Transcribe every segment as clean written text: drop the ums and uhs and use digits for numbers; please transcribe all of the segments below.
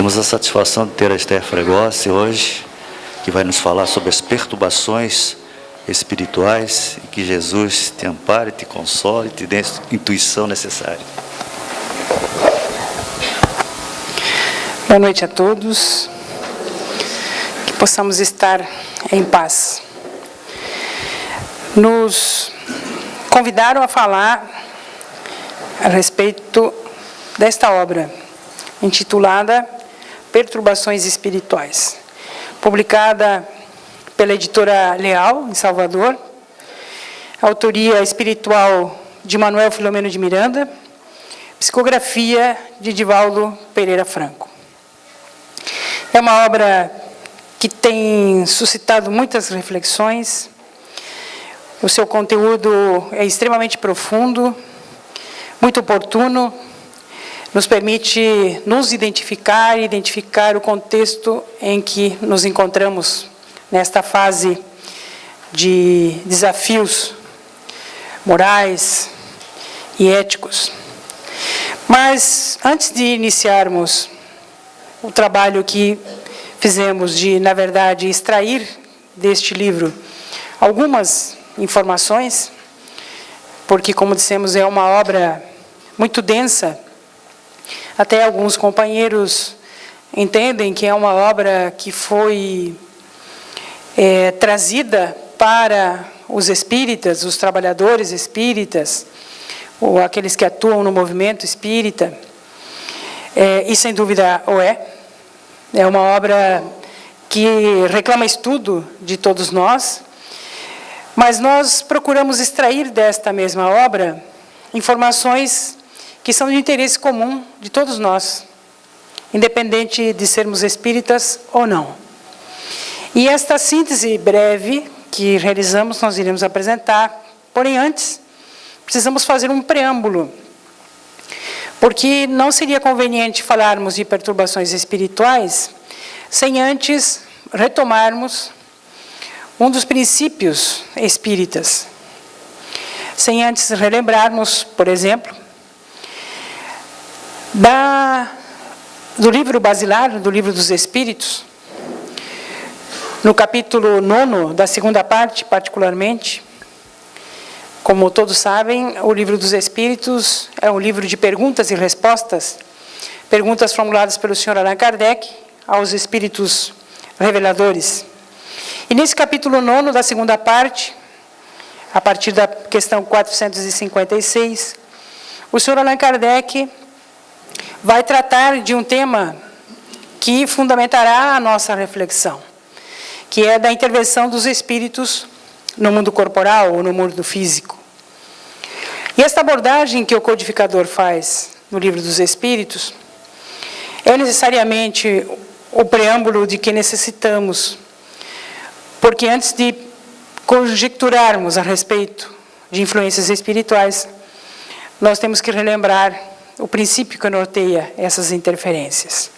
Temos a satisfação de ter a Esther Fregosi hoje, que vai nos falar sobre as perturbações espirituais e que Jesus te ampare, te console, te dê a intuição necessária. Boa noite a todos, que possamos estar em paz. Nos convidaram a falar a respeito desta obra, intitulada Perturbações Espirituais, publicada pela editora Leal, em Salvador, autoria espiritual de Manuel Filomeno de Miranda, psicografia de Divaldo Pereira Franco. É uma obra que tem suscitado muitas reflexões, o seu conteúdo é extremamente profundo, muito oportuno, nos permite nos identificar o contexto em que nos encontramos nesta fase de desafios morais e éticos. Mas, antes de iniciarmos o trabalho que fizemos de, na verdade, extrair deste livro algumas informações, porque, como dissemos, é uma obra muito densa. Até alguns companheiros entendem que é uma obra que foi trazida para os espíritas, os trabalhadores espíritas, ou aqueles que atuam no movimento espírita, e sem dúvida o é. É uma obra que reclama estudo de todos nós, mas nós procuramos extrair desta mesma obra informações que são de interesse comum de todos nós, independente de sermos espíritas ou não. E esta síntese breve que realizamos, nós iremos apresentar, porém antes, precisamos fazer um preâmbulo, porque não seria conveniente falarmos de perturbações espirituais sem antes retomarmos um dos princípios espíritas, sem antes relembrarmos, por exemplo, do livro basilar, do livro dos Espíritos, no capítulo 9, da segunda parte, particularmente. Como todos sabem, o livro dos Espíritos é um livro de perguntas e respostas, perguntas formuladas pelo Sr. Allan Kardec aos Espíritos reveladores. E nesse capítulo 9, da segunda parte, a partir da questão 456, o Sr. Allan Kardec vai tratar de um tema que fundamentará a nossa reflexão, que é da intervenção dos espíritos no mundo corporal ou no mundo físico. E esta abordagem que o codificador faz no livro dos Espíritos é necessariamente o preâmbulo de que necessitamos, porque antes de conjecturarmos a respeito de influências espirituais, nós temos que relembrar o princípio que norteia essas interferências.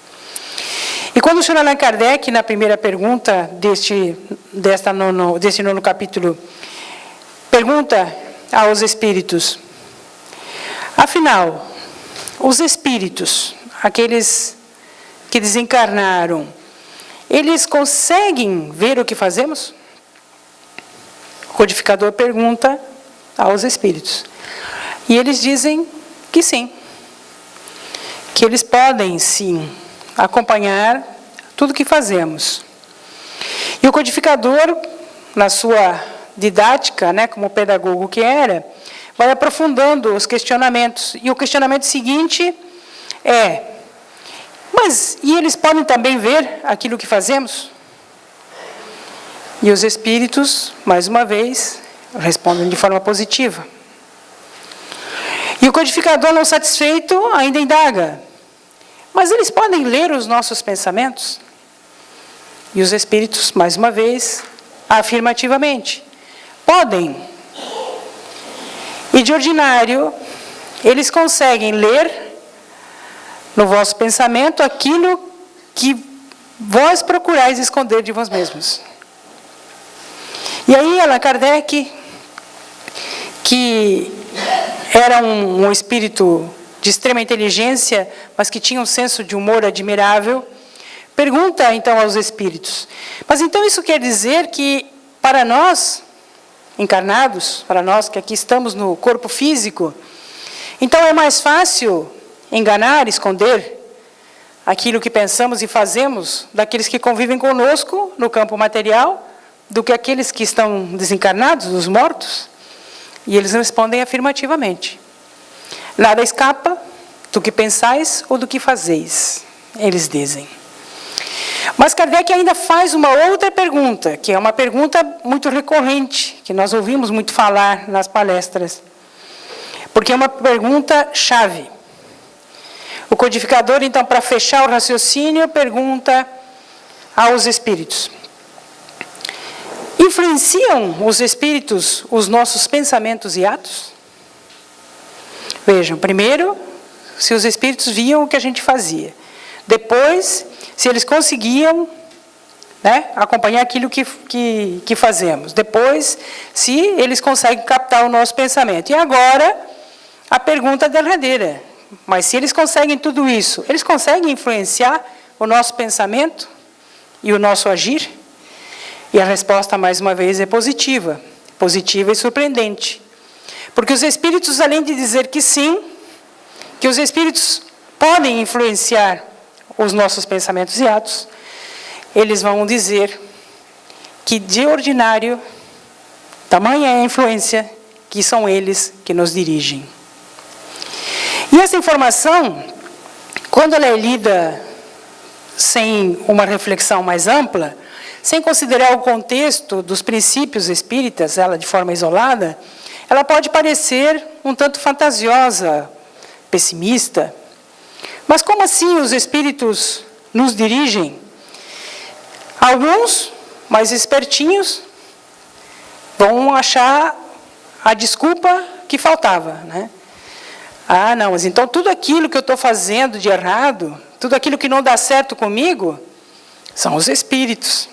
E quando o Sr. Allan Kardec, na primeira pergunta deste nono capítulo, pergunta aos espíritos, afinal, os espíritos, aqueles que desencarnaram, eles conseguem ver o que fazemos? O codificador pergunta aos espíritos. E eles dizem que sim. Que eles podem, sim, acompanhar tudo que fazemos. E o codificador, na sua didática, como pedagogo que era, vai aprofundando os questionamentos. E o questionamento seguinte é: mas e eles podem também ver aquilo que fazemos? E os espíritos, mais uma vez, respondem de forma positiva. E o codificador, não satisfeito, ainda indaga: mas eles podem ler os nossos pensamentos? E os espíritos, mais uma vez, afirmativamente: podem. E de ordinário, eles conseguem ler no vosso pensamento aquilo que vós procurais esconder de vós mesmos. E aí, Allan Kardec, que era um espírito de extrema inteligência, mas que tinha um senso de humor admirável, pergunta então aos espíritos: mas então isso quer dizer que para nós, encarnados, para nós que aqui estamos no corpo físico, então é mais fácil enganar, esconder aquilo que pensamos e fazemos daqueles que convivem conosco no campo material, do que aqueles que estão desencarnados, os mortos? E eles respondem afirmativamente: nada escapa do que pensais ou do que fazeis, eles dizem. Mas Kardec ainda faz uma outra pergunta, que é uma pergunta muito recorrente, que nós ouvimos muito falar nas palestras, porque é uma pergunta-chave. O codificador, então, para fechar o raciocínio, pergunta aos espíritos: influenciam os espíritos os nossos pensamentos e atos? Vejam, primeiro, se os espíritos viam o que a gente fazia. Depois, se eles conseguiam, né, acompanhar aquilo que fazemos. Depois, se eles conseguem captar o nosso pensamento. E agora, a pergunta derradeira: mas se eles conseguem tudo isso, eles conseguem influenciar o nosso pensamento e o nosso agir? E a resposta, mais uma vez, é positiva. Positiva e surpreendente. Porque os espíritos, além de dizer que sim, que os espíritos podem influenciar os nossos pensamentos e atos, eles vão dizer que, de ordinário, tamanha é a influência que são eles que nos dirigem. E essa informação, quando ela é lida sem uma reflexão mais ampla, sem considerar o contexto dos princípios espíritas, ela de forma isolada, ela pode parecer um tanto fantasiosa, pessimista. Mas como assim os espíritos nos dirigem? Alguns, mais espertinhos, vão achar a desculpa que faltava, né? Ah, não, mas então tudo aquilo que eu estou fazendo de errado, tudo aquilo que não dá certo comigo, são os espíritos.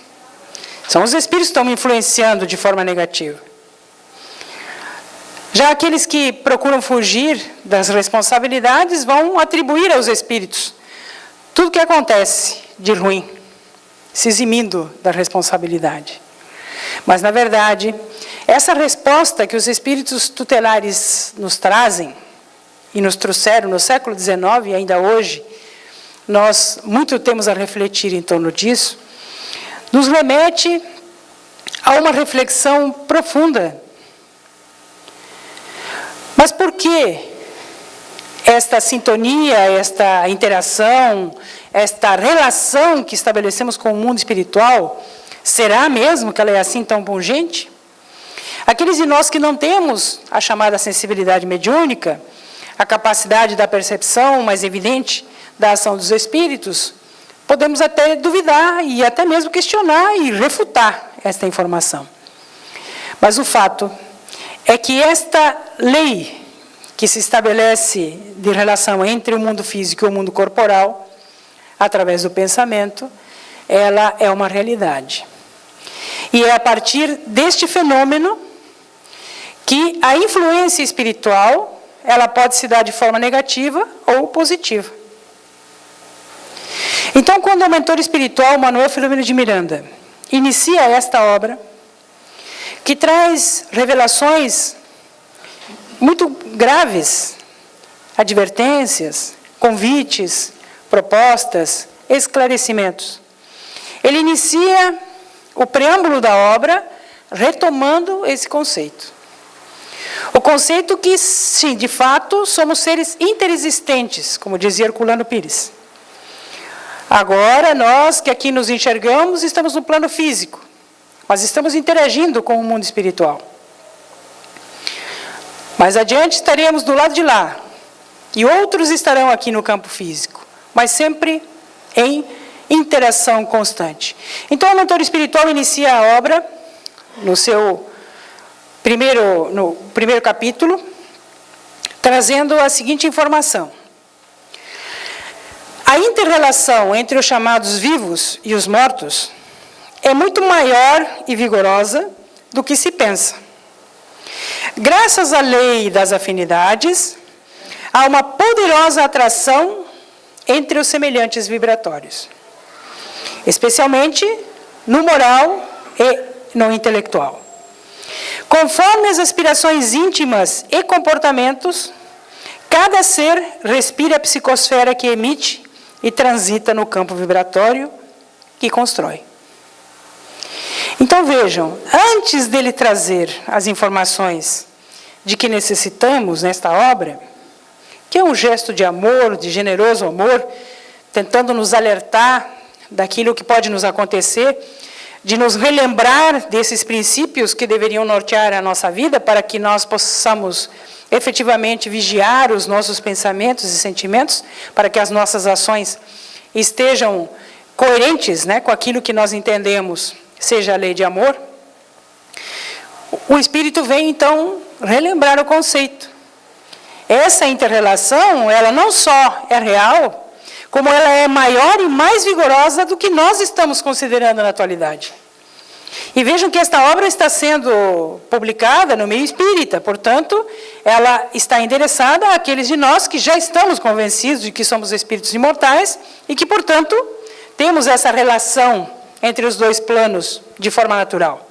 São os espíritos que estão me influenciando de forma negativa. Já aqueles que procuram fugir das responsabilidades vão atribuir aos espíritos tudo o que acontece de ruim, se eximindo da responsabilidade. Mas, na verdade, essa resposta que os espíritos tutelares nos trazem, e nos trouxeram no século XIX e ainda hoje, nós muito temos a refletir em torno disso, nos remete a uma reflexão profunda. Mas por que esta sintonia, esta interação, esta relação que estabelecemos com o mundo espiritual, será mesmo que ela é assim tão pungente? Aqueles de nós que não temos a chamada sensibilidade mediúnica, a capacidade da percepção mais evidente da ação dos espíritos, podemos até duvidar e até mesmo questionar e refutar esta informação. Mas o fato é que esta lei que se estabelece de relação entre o mundo físico e o mundo corporal, através do pensamento, ela é uma realidade. E é a partir deste fenômeno que a influência espiritual ela pode se dar de forma negativa ou positiva. Então, quando o mentor espiritual, Manuel Filomeno de Miranda, inicia esta obra, que traz revelações muito graves, advertências, convites, propostas, esclarecimentos. Ele inicia o preâmbulo da obra retomando esse conceito. O conceito que, sim, de fato, somos seres interexistentes, como dizia Herculano Pires. Agora, nós que aqui nos enxergamos, estamos no plano físico, mas estamos interagindo com o mundo espiritual. Mais adiante estaremos do lado de lá, e outros estarão aqui no campo físico, mas sempre em interação constante. Então, o mentor espiritual inicia a obra no primeiro capítulo, trazendo a seguinte informação: a inter-relação entre os chamados vivos e os mortos é muito maior e vigorosa do que se pensa. Graças à lei das afinidades, há uma poderosa atração entre os semelhantes vibratórios. especialmente no moral e no intelectual. Conforme as aspirações íntimas e comportamentos, cada ser respira a psicosfera que emite e transita no campo vibratório que constrói. Então vejam, antes dele trazer as informações de que necessitamos nesta obra, que é um gesto de amor, de generoso amor, tentando nos alertar daquilo que pode nos acontecer, de nos relembrar desses princípios que deveriam nortear a nossa vida para que nós possamos efetivamente vigiar os nossos pensamentos e sentimentos, para que as nossas ações estejam coerentes, né, com aquilo que nós entendemos, seja a lei de amor. O Espírito vem, então, relembrar o conceito. Essa inter-relação, ela não só é real, como ela é maior e mais vigorosa do que nós estamos considerando na atualidade. E vejam que esta obra está sendo publicada no meio espírita, portanto, ela está endereçada àqueles de nós que já estamos convencidos de que somos espíritos imortais e que, portanto, temos essa relação entre os dois planos de forma natural.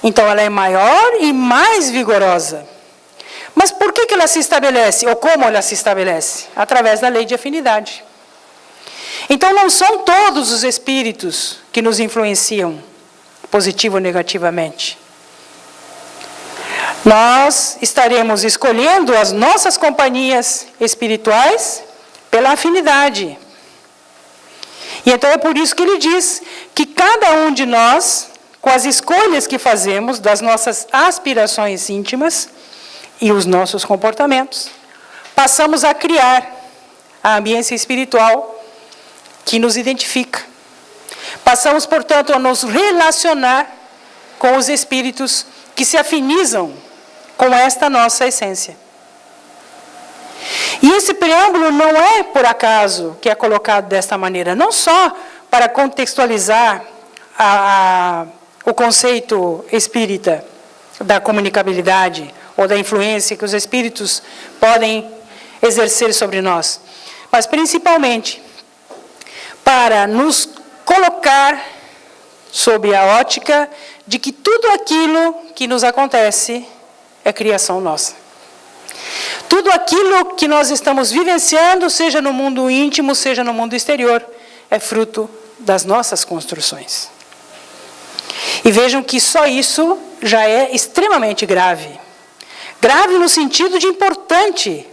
Então, ela é maior e mais vigorosa. Mas por que ela se estabelece, ou como ela se estabelece? Através da lei de afinidade. Então, não são todos os espíritos que nos influenciam, positivo ou negativamente. Nós estaremos escolhendo as nossas companhias espirituais pela afinidade. E então é por isso que ele diz que cada um de nós, com as escolhas que fazemos das nossas aspirações íntimas e os nossos comportamentos, passamos a criar a ambiência espiritual que nos identifica. Passamos, portanto, a nos relacionar com os espíritos que se afinizam com esta nossa essência. E esse preâmbulo não é por acaso que é colocado desta maneira, não só para contextualizar o conceito espírita da comunicabilidade ou da influência que os espíritos podem exercer sobre nós, mas principalmente para nos colocar sob a ótica de que tudo aquilo que nos acontece é criação nossa. Tudo aquilo que nós estamos vivenciando, seja no mundo íntimo, seja no mundo exterior, é fruto das nossas construções. E vejam que só isso já é extremamente grave. Grave no sentido de importante,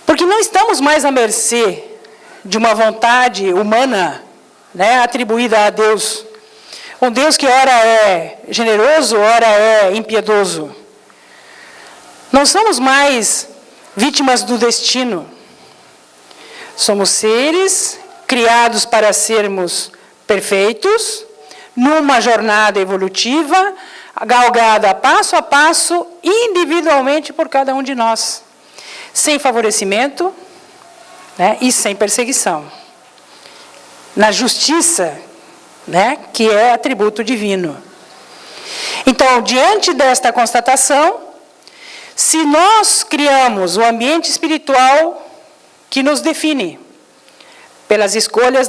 porque não estamos mais à mercê de uma vontade humana, né, atribuída a Deus. Um Deus que ora é generoso, ora é impiedoso. Não somos mais vítimas do destino. Somos seres criados para sermos perfeitos, numa jornada evolutiva, galgada passo a passo, individualmente por cada um de nós, sem favorecimento, né, e sem perseguição. Na justiça, né, que é atributo divino. Então, diante desta constatação, se nós criamos o ambiente espiritual que nos define, pelas escolhas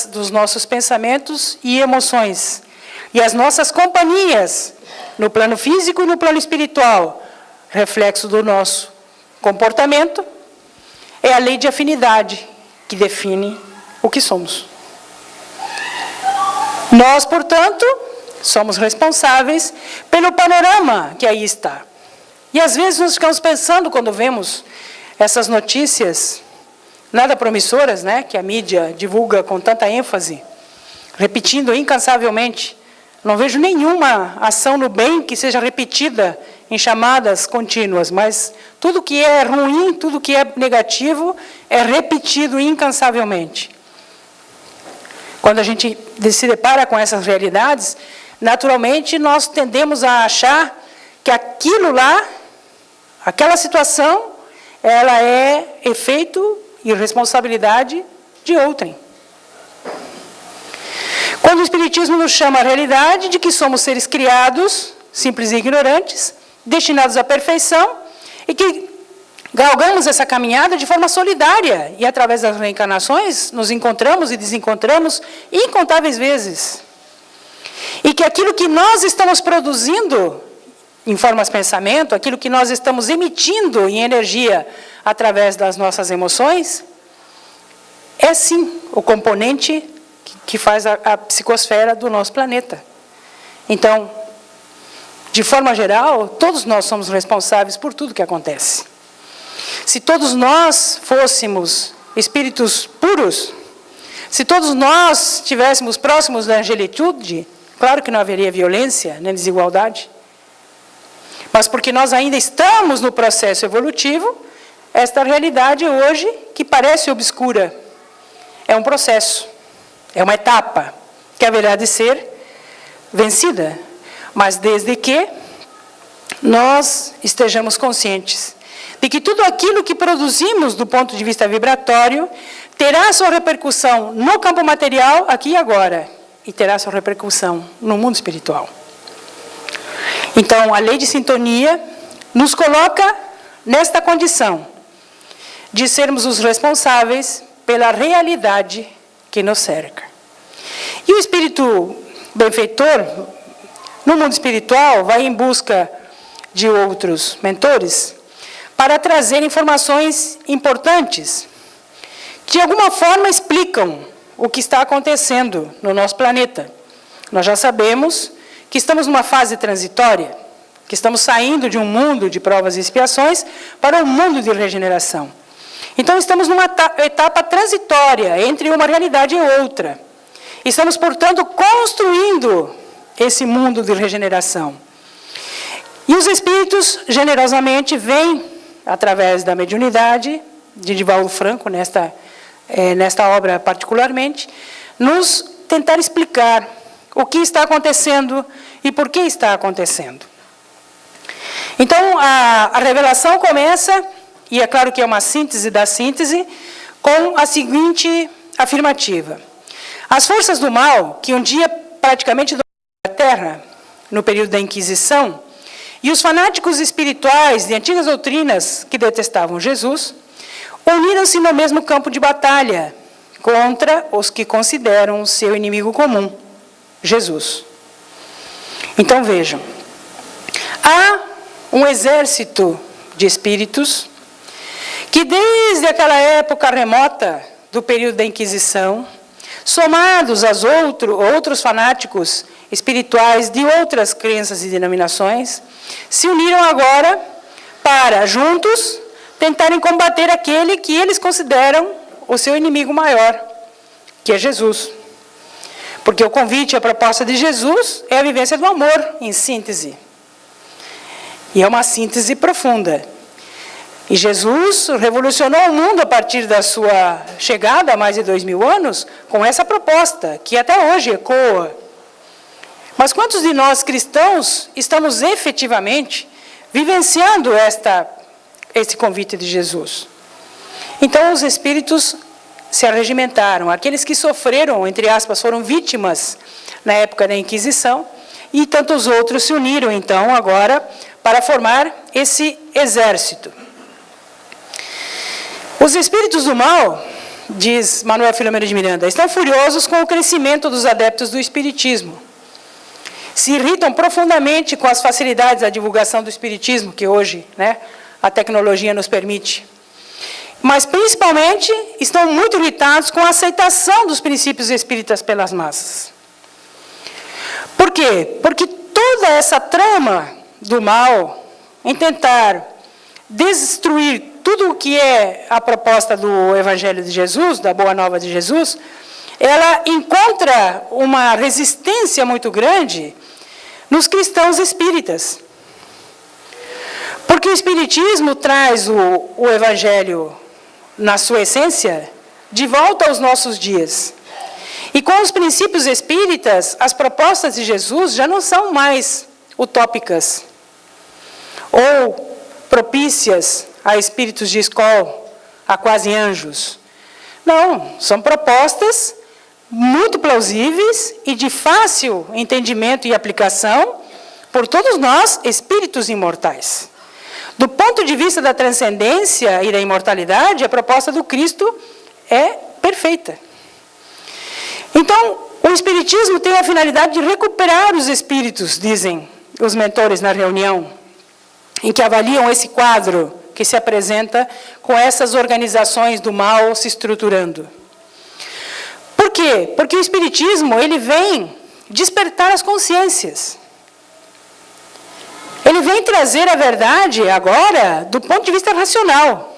dos nossos pensamentos e emoções, e as nossas companhias, no plano físico e no plano espiritual, reflexo do nosso comportamento, é a lei de afinidade que define o que somos. Nós, portanto, somos responsáveis pelo panorama que aí está. E às vezes nós ficamos pensando, quando vemos essas notícias nada promissoras, né, que a mídia divulga com tanta ênfase, repetindo incansavelmente, não vejo nenhuma ação no bem que seja repetida em chamadas contínuas, mas tudo que é ruim, tudo que é negativo, é repetido incansavelmente. Quando a gente se depara com essas realidades, naturalmente nós tendemos a achar que aquilo lá, aquela situação, ela é efeito e responsabilidade de outrem. Quando o Espiritismo nos chama a realidade de que somos seres criados, simples e ignorantes, destinados à perfeição, e que galgamos essa caminhada de forma solidária e, através das reencarnações, nos encontramos e desencontramos incontáveis vezes. E que aquilo que nós estamos produzindo em forma de pensamento, aquilo que nós estamos emitindo em energia através das nossas emoções, é sim o componente que faz a psicosfera do nosso planeta. Então, de forma geral, todos nós somos responsáveis por tudo que acontece. Se todos nós fôssemos espíritos puros, se todos nós estivéssemos próximos da angelitude, claro que não haveria violência nem desigualdade. Mas porque nós ainda estamos no processo evolutivo, esta realidade hoje, que parece obscura, é um processo, é uma etapa que haverá de ser vencida, mas desde que nós estejamos conscientes de que tudo aquilo que produzimos do ponto de vista vibratório terá sua repercussão no campo material, aqui e agora, e terá sua repercussão no mundo espiritual. Então, a lei de sintonia nos coloca nesta condição de sermos os responsáveis pela realidade que nos cerca. E o espírito benfeitor, no mundo espiritual, vai em busca de outros mentores para trazer informações importantes que, de alguma forma, explicam o que está acontecendo no nosso planeta. Nós já sabemos que estamos numa fase transitória, que estamos saindo de um mundo de provas e expiações para um mundo de regeneração. Então, estamos numa etapa transitória entre uma realidade e outra. Estamos, portanto, construindo esse mundo de regeneração. E os espíritos, generosamente, vêm, através da mediunidade, de Divaldo Franco, nesta obra particularmente, nos tentar explicar o que está acontecendo e por que está acontecendo. Então, a revelação começa, e é claro que é uma síntese da síntese, com a seguinte afirmativa. As forças do mal, que um dia praticamente dominaram a Terra, no período da Inquisição, e os fanáticos espirituais de antigas doutrinas que detestavam Jesus, uniram-se no mesmo campo de batalha contra os que consideram o seu inimigo comum, Jesus. Então vejam, há um exército de espíritos que desde aquela época remota do período da Inquisição, somados aos outros fanáticos espirituais de outras crenças e denominações, se uniram agora para, juntos, tentarem combater aquele que eles consideram o seu inimigo maior, que é Jesus. Porque o convite, a proposta de Jesus é a vivência do amor, em síntese. E é uma síntese profunda. E Jesus revolucionou o mundo a partir da sua chegada há mais de 2000 anos com essa proposta, que até hoje ecoa. Mas quantos de nós cristãos estamos efetivamente vivenciando esse convite de Jesus? Então os espíritos se arregimentaram. Aqueles que sofreram, entre aspas, foram vítimas na época da Inquisição, e tantos outros se uniram, então, agora, para formar esse exército. Os espíritos do mal, diz Manuel Filomeno de Miranda, estão furiosos com o crescimento dos adeptos do espiritismo. Se irritam profundamente com as facilidades da divulgação do espiritismo, que hoje, a tecnologia nos permite. Mas, principalmente, estão muito irritados com a aceitação dos princípios espíritas pelas massas. Por quê? Porque toda essa trama do mal, em tentar destruir tudo o que é a proposta do Evangelho de Jesus, da Boa Nova de Jesus, ela encontra uma resistência muito grande nos cristãos espíritas. Porque o Espiritismo traz o Evangelho, na sua essência, de volta aos nossos dias. E com os princípios espíritas, as propostas de Jesus já não são mais utópicas ou propícias a espíritos de escola, a quase anjos. Não, são propostas muito plausíveis e de fácil entendimento e aplicação por todos nós, espíritos imortais. Do ponto de vista da transcendência e da imortalidade, a proposta do Cristo é perfeita. Então, o Espiritismo tem a finalidade de recuperar os espíritos, dizem os mentores na reunião, em que avaliam esse quadro que se apresenta com essas organizações do mal se estruturando. Por quê? Porque o Espiritismo, ele vem despertar as consciências. Ele vem trazer a verdade agora do ponto de vista racional.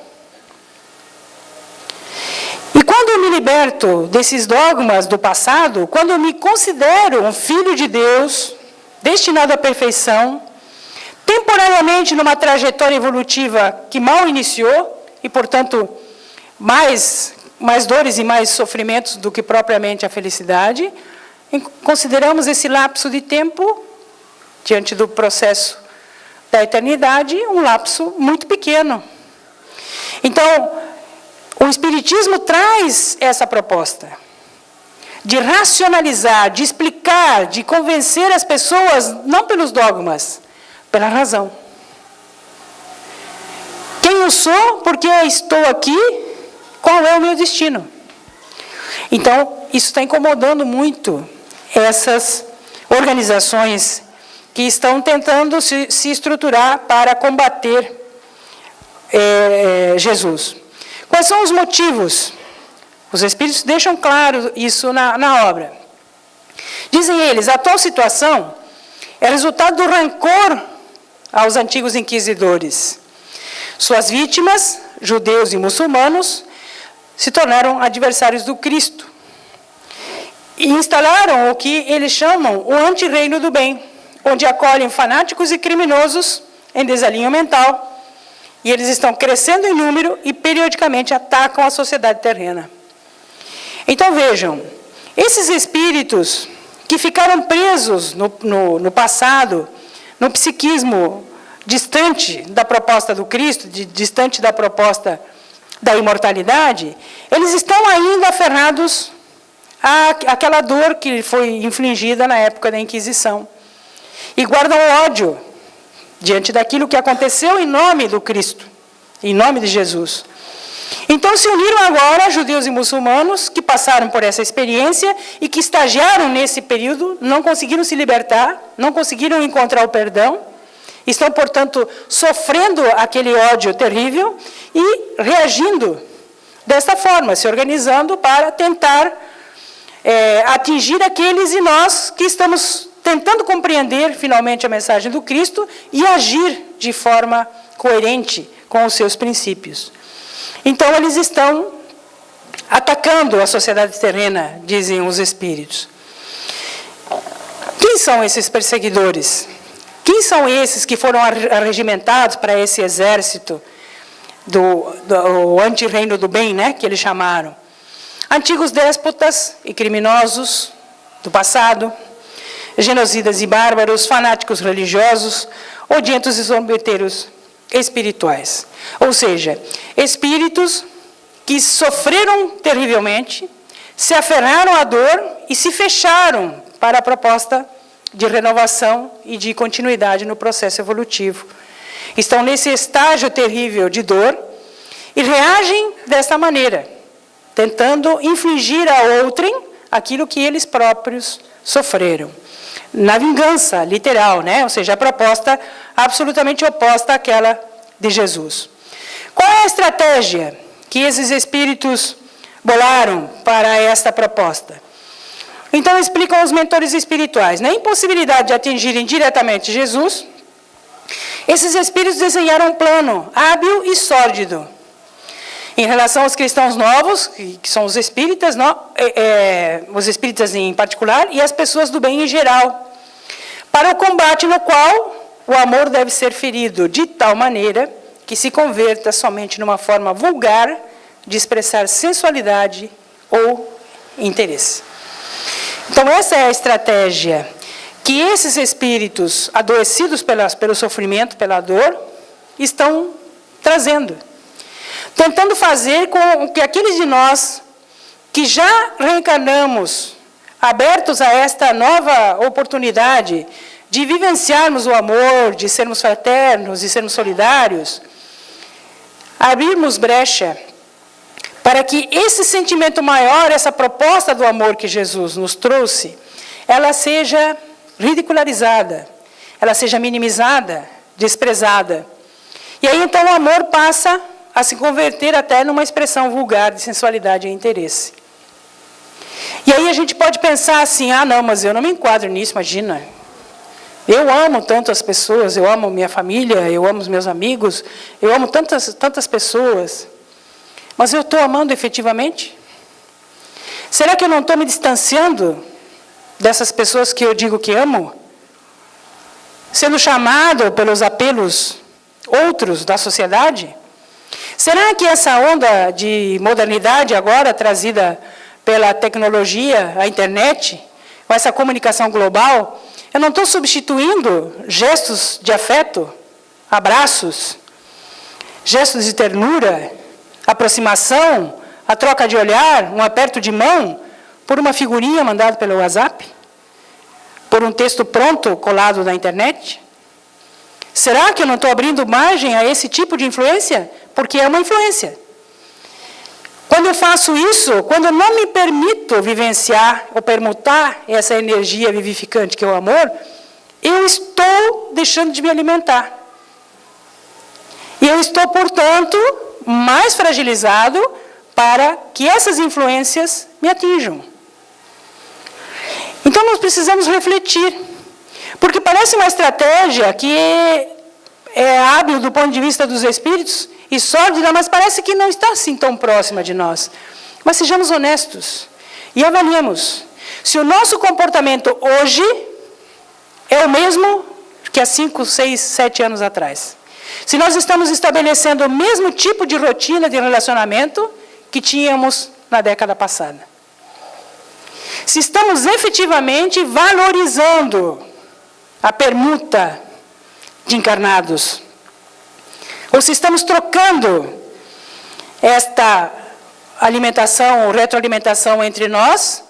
E quando eu me liberto desses dogmas do passado, quando eu me considero um filho de Deus, destinado à perfeição, temporariamente numa trajetória evolutiva que mal iniciou, e, portanto, mais dores e mais sofrimentos do que propriamente a felicidade, consideramos esse lapso de tempo, diante do processo da eternidade, um lapso muito pequeno. Então, o Espiritismo traz essa proposta de racionalizar, de explicar, de convencer as pessoas, não pelos dogmas, pela razão. Quem eu sou, por que eu estou aqui, qual é o meu destino? Então, isso está incomodando muito essas organizações que estão tentando se estruturar para combater Jesus. Quais são os motivos? Os Espíritos deixam claro isso na obra. Dizem eles, a atual situação é resultado do rancor aos antigos inquisidores. Suas vítimas, judeus e muçulmanos, se tornaram adversários do Cristo e instalaram o que eles chamam o antirreino do bem, onde acolhem fanáticos e criminosos em desalinho mental, e eles estão crescendo em número e periodicamente atacam a sociedade terrena. Então vejam, esses espíritos que ficaram presos no passado, no psiquismo distante da proposta do Cristo, distante da proposta da imortalidade, eles estão ainda aferrados àquela dor que foi infligida na época da Inquisição. E guardam ódio diante daquilo que aconteceu em nome do Cristo, em nome de Jesus. Então se uniram agora judeus e muçulmanos que passaram por essa experiência e que estagiaram nesse período, não conseguiram se libertar, não conseguiram encontrar o perdão, estão, portanto, sofrendo aquele ódio terrível e reagindo desta forma, se organizando para tentar atingir aqueles e nós que estamos tentando compreender finalmente a mensagem do Cristo e agir de forma coerente com os seus princípios. Então, eles estão atacando a sociedade terrena, dizem os espíritos. Quem são esses perseguidores? Quem são esses que foram arregimentados para esse exército do antirreino do bem, né, que eles chamaram? Antigos déspotas e criminosos do passado, genocidas e bárbaros, fanáticos religiosos, odientos e zombeteiros espirituais. Ou seja, espíritos que sofreram terrivelmente, se aferraram à dor e se fecharam para a proposta de renovação e de continuidade no processo evolutivo. Estão nesse estágio terrível de dor e reagem desta maneira, tentando infligir a outrem aquilo que eles próprios sofreram. Na vingança, literal, né? Ou seja, a proposta absolutamente oposta àquela de Jesus. Qual é a estratégia que esses espíritos bolaram para esta proposta? Então, explicam os mentores espirituais. Na impossibilidade de atingirem diretamente Jesus, esses espíritos desenharam um plano hábil e sórdido em relação aos cristãos novos, que são os espíritas em particular, e as pessoas do bem em geral, para o combate no qual o amor deve ser ferido de tal maneira que se converta somente numa forma vulgar de expressar sensualidade ou interesse. Então, essa é a estratégia que esses espíritos adoecidos pelo sofrimento, pela dor, estão trazendo. Tentando fazer com que aqueles de nós que já reencarnamos, abertos a esta nova oportunidade de vivenciarmos o amor, de sermos fraternos, de sermos solidários, abrirmos brecha para que esse sentimento maior, essa proposta do amor que Jesus nos trouxe, ela seja ridicularizada, ela seja minimizada, desprezada. E aí, então, o amor passa a se converter até numa expressão vulgar de sensualidade e interesse. E aí a gente pode pensar assim, não, mas eu não me enquadro nisso, imagina. Eu amo tanto as pessoas, eu amo minha família, eu amo os meus amigos, eu amo tantas pessoas. Mas eu estou amando efetivamente? Será que eu não estou me distanciando dessas pessoas que eu digo que amo? Sendo chamado pelos apelos outros da sociedade? Será que essa onda de modernidade agora trazida pela tecnologia, a internet, com essa comunicação global, eu não estou substituindo gestos de afeto, abraços, gestos de ternura, aproximação, a troca de olhar, um aperto de mão, por uma figurinha mandada pelo WhatsApp? Por um texto pronto, colado na internet? Será que eu não estou abrindo margem a esse tipo de influência? Porque é uma influência. Quando eu faço isso, quando eu não me permito vivenciar ou permutar essa energia vivificante que é o amor, eu estou deixando de me alimentar. E eu estou, portanto, mais fragilizado para que essas influências me atinjam. Então, nós precisamos refletir. Porque parece uma estratégia que é hábil do ponto de vista dos espíritos e sórdida, mas parece que não está assim tão próxima de nós. Mas sejamos honestos e avaliemos se o nosso comportamento hoje é o mesmo que há 5, 6, 7 anos atrás. Se nós estamos estabelecendo o mesmo tipo de rotina de relacionamento que tínhamos na década passada. Se estamos efetivamente valorizando a permuta de encarnados. Ou se estamos trocando esta alimentação, ou retroalimentação entre nós,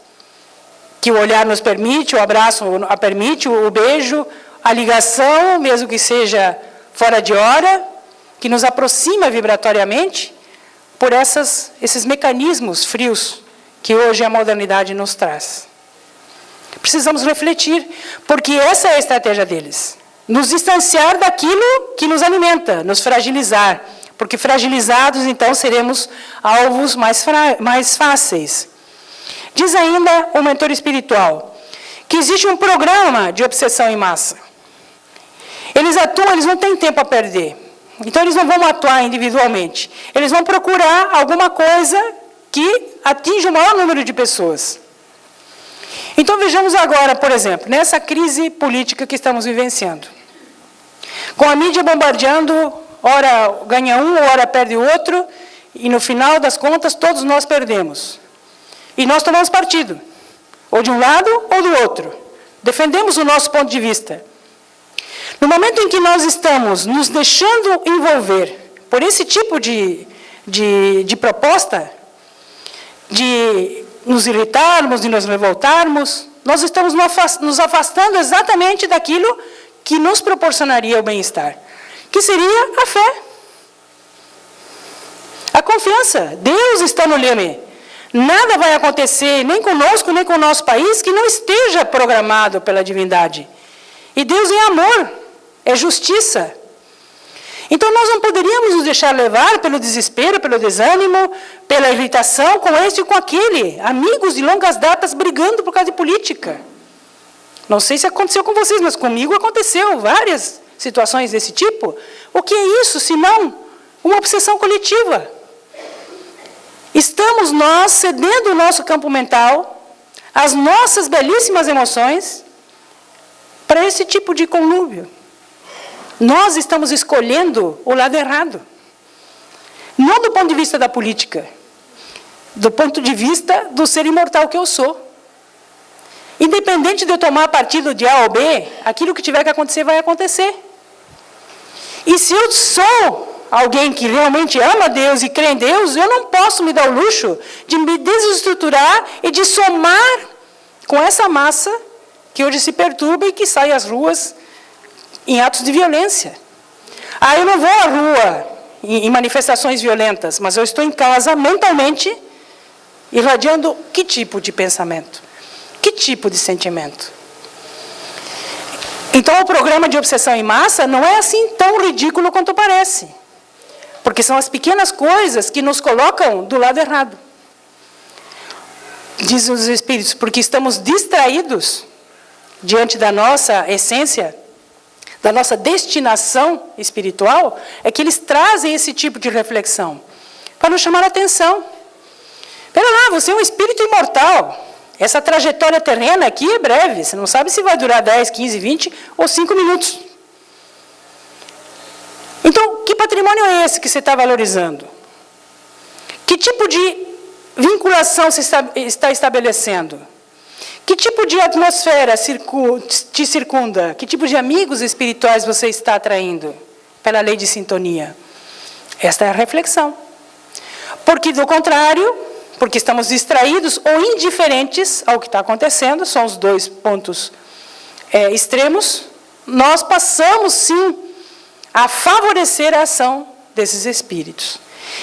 que o olhar nos permite, o abraço a permite, o beijo, a ligação, mesmo que seja fora de hora, que nos aproxima vibratoriamente, por esses mecanismos frios que hoje a modernidade nos traz. Precisamos refletir, porque essa é a estratégia deles. Nos distanciar daquilo que nos alimenta, nos fragilizar. Porque fragilizados, então, seremos alvos mais fáceis. Diz ainda o mentor espiritual, que existe um programa de obsessão em massa. Eles atuam, eles não têm tempo a perder. Então, eles não vão atuar individualmente. Eles vão procurar alguma coisa que atinja o maior número de pessoas. Então, vejamos agora, por exemplo, nessa crise política que estamos vivenciando. Com a mídia bombardeando, ora ganha um, ora perde o outro, e no final das contas, todos nós perdemos. E nós tomamos partido, ou de um lado ou do outro. Defendemos o nosso ponto de vista. No momento em que nós estamos nos deixando envolver por esse tipo de proposta, de nos irritarmos, de nos revoltarmos, nós estamos nos afastando exatamente daquilo que nos proporcionaria o bem-estar, que seria a fé. A confiança. Deus está no leme. Nada vai acontecer, nem conosco, nem com o nosso país, que não esteja programado pela divindade. E Deus é amor, é justiça. Então, nós não poderíamos nos deixar levar pelo desespero, pelo desânimo, pela irritação com este e com aquele. Amigos de longas datas brigando por causa de política. Não sei se aconteceu com vocês, mas comigo aconteceu várias situações desse tipo. O que é isso, senão uma obsessão coletiva? Estamos nós cedendo o nosso campo mental, as nossas belíssimas emoções, para esse tipo de conluio. Nós estamos escolhendo o lado errado. Não do ponto de vista da política, do ponto de vista do ser imortal que eu sou. Independente de eu tomar partido de A ou B, aquilo que tiver que acontecer, vai acontecer. E se eu sou alguém que realmente ama Deus e crê em Deus, eu não posso me dar o luxo de me desestruturar e de somar com essa massa que hoje se perturba e que sai às ruas em atos de violência. Eu não vou à rua em manifestações violentas, mas eu estou em casa mentalmente irradiando que tipo de pensamento? Que tipo de sentimento? Então, o programa de obsessão em massa não é assim tão ridículo quanto parece. Porque são as pequenas coisas que nos colocam do lado errado. Dizem os Espíritos, porque estamos distraídos diante da nossa essência, da nossa destinação espiritual, é que eles trazem esse tipo de reflexão, para nos chamar a atenção. Pera lá, você é um espírito imortal. Essa trajetória terrena aqui é breve, você não sabe se vai durar 10, 15, 20 ou 5 minutos. Então, que patrimônio é esse que você está valorizando? Que tipo de vinculação você está estabelecendo? Que tipo de atmosfera te circunda? Que tipo de amigos espirituais você está atraindo pela lei de sintonia? Esta é a reflexão. Porque, do contrário, porque estamos distraídos ou indiferentes ao que está acontecendo, são os dois pontos extremos, nós passamos, sim, a favorecer a ação desses espíritos.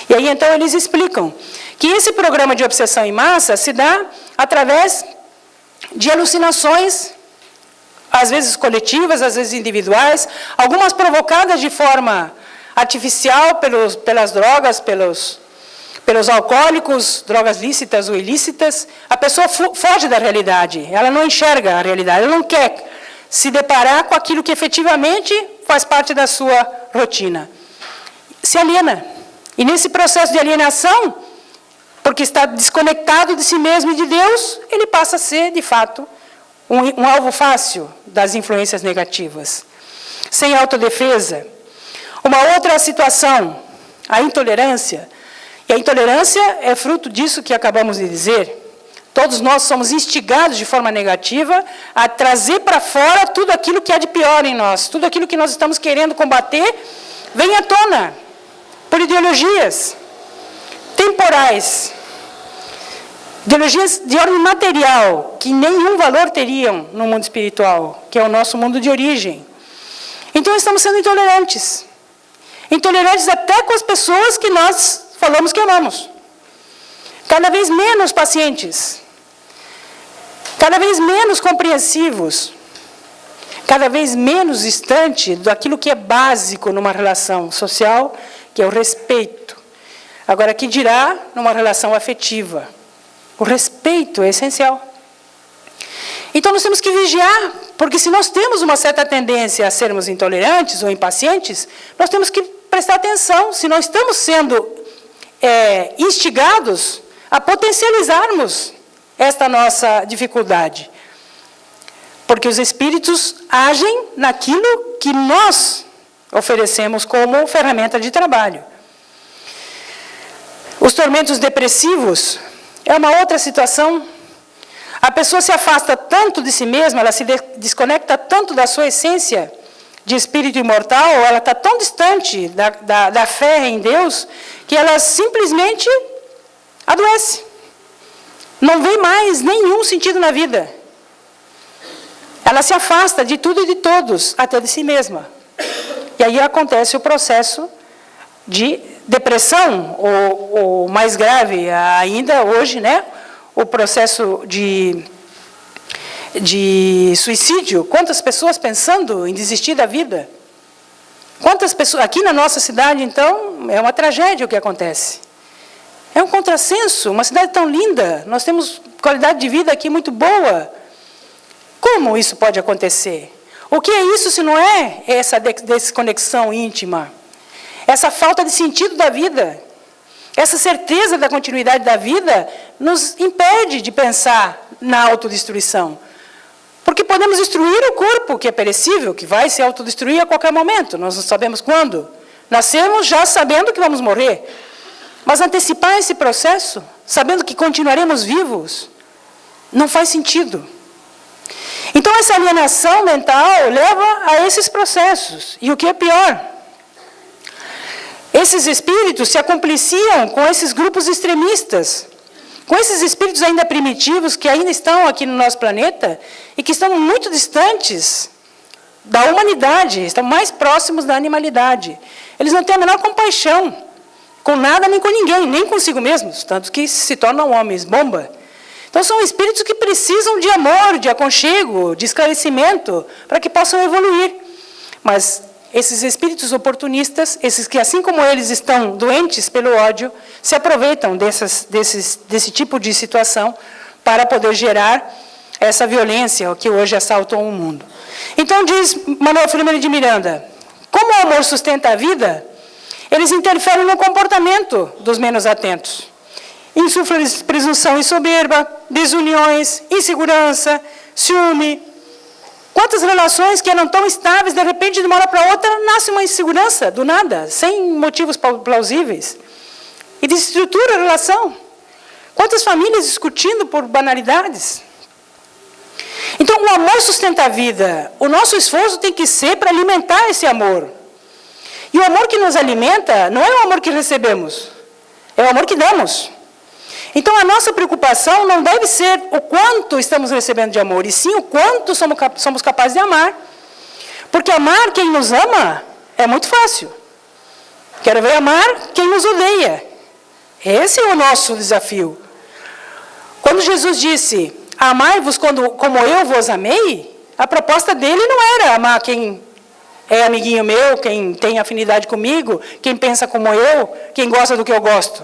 E aí, então, eles explicam que esse programa de obsessão em massa se dá através de alucinações, às vezes coletivas, às vezes individuais, algumas provocadas de forma artificial pelas drogas, pelos alcoólicos, drogas lícitas ou ilícitas. A pessoa foge da realidade, ela não enxerga a realidade, ela não quer se deparar com aquilo que efetivamente faz parte da sua rotina. Se aliena. E nesse processo de alienação, porque está desconectado de si mesmo e de Deus, ele passa a ser, de fato, um alvo fácil das influências negativas. Sem autodefesa. Uma outra situação, a intolerância. E a intolerância é fruto disso que acabamos de dizer. Todos nós somos instigados de forma negativa a trazer para fora tudo aquilo que há de pior em nós. Tudo aquilo que nós estamos querendo combater vem à tona por ideologias temporais. Ideologias de ordem material, que nenhum valor teriam no mundo espiritual, que é o nosso mundo de origem. Então, estamos sendo intolerantes. Intolerantes até com as pessoas que nós falamos que amamos. Cada vez menos pacientes. Cada vez menos compreensivos. Cada vez menos distante daquilo que é básico numa relação social, que é o respeito. Agora, que dirá numa relação afetiva? O respeito é essencial. Então, nós temos que vigiar, porque se nós temos uma certa tendência a sermos intolerantes ou impacientes, nós temos que prestar atenção se nós estamos sendo instigados a potencializarmos esta nossa dificuldade. Porque os espíritos agem naquilo que nós oferecemos como ferramenta de trabalho. Os tormentos depressivos é uma outra situação. A pessoa se afasta tanto de si mesma, ela se desconecta tanto da sua essência de espírito imortal, ela está tão distante da fé em Deus, que ela simplesmente adoece. Não vê mais nenhum sentido na vida. Ela se afasta de tudo e de todos, até de si mesma. E aí acontece o processo de depressão, ou mais grave ainda hoje, né? O processo de suicídio. Quantas pessoas pensando em desistir da vida? Quantas pessoas... Aqui na nossa cidade, então, é uma tragédia o que acontece. É um contrassenso, uma cidade tão linda, nós temos qualidade de vida aqui muito boa. Como isso pode acontecer? O que é isso se não é essa desconexão íntima? Essa falta de sentido da vida? Essa certeza da continuidade da vida nos impede de pensar na autodestruição. Porque podemos destruir o corpo, que é perecível, que vai se autodestruir a qualquer momento. Nós não sabemos quando. Nascemos já sabendo que vamos morrer. Mas antecipar esse processo, sabendo que continuaremos vivos, não faz sentido. Então, essa alienação mental leva a esses processos. E o que é pior? Esses espíritos se acompliciam com esses grupos extremistas, com esses espíritos ainda primitivos, que ainda estão aqui no nosso planeta, e que estão muito distantes da humanidade, estão mais próximos da animalidade. Eles não têm a menor compaixão com nada nem com ninguém, nem consigo mesmos, tanto que se tornam homens bomba. Então são espíritos que precisam de amor, de aconchego, de esclarecimento, para que possam evoluir. Mas esses espíritos oportunistas, esses que assim como eles estão doentes pelo ódio, se aproveitam desse tipo de situação para poder gerar essa violência que hoje assaltou o mundo. Então diz Manuel Filomeno de Miranda, como o amor sustenta a vida, eles interferem no comportamento dos menos atentos. Insuflam-lhes presunção e soberba, desuniões, insegurança, ciúme. Quantas relações que eram tão estáveis, de repente, de uma hora para outra, nasce uma insegurança, do nada, sem motivos plausíveis. E desestrutura a relação. Quantas famílias discutindo por banalidades. Então, o amor sustenta a vida. O nosso esforço tem que ser para alimentar esse amor. E o amor que nos alimenta não é o amor que recebemos, é o amor que damos. Então, a nossa preocupação não deve ser o quanto estamos recebendo de amor, e sim o quanto somos capazes de amar. Porque amar quem nos ama é muito fácil. Quero ver amar quem nos odeia. Esse é o nosso desafio. Quando Jesus disse, amai-vos como eu vos amei, a proposta dele não era amar quem é amiguinho meu, quem tem afinidade comigo, quem pensa como eu, quem gosta do que eu gosto.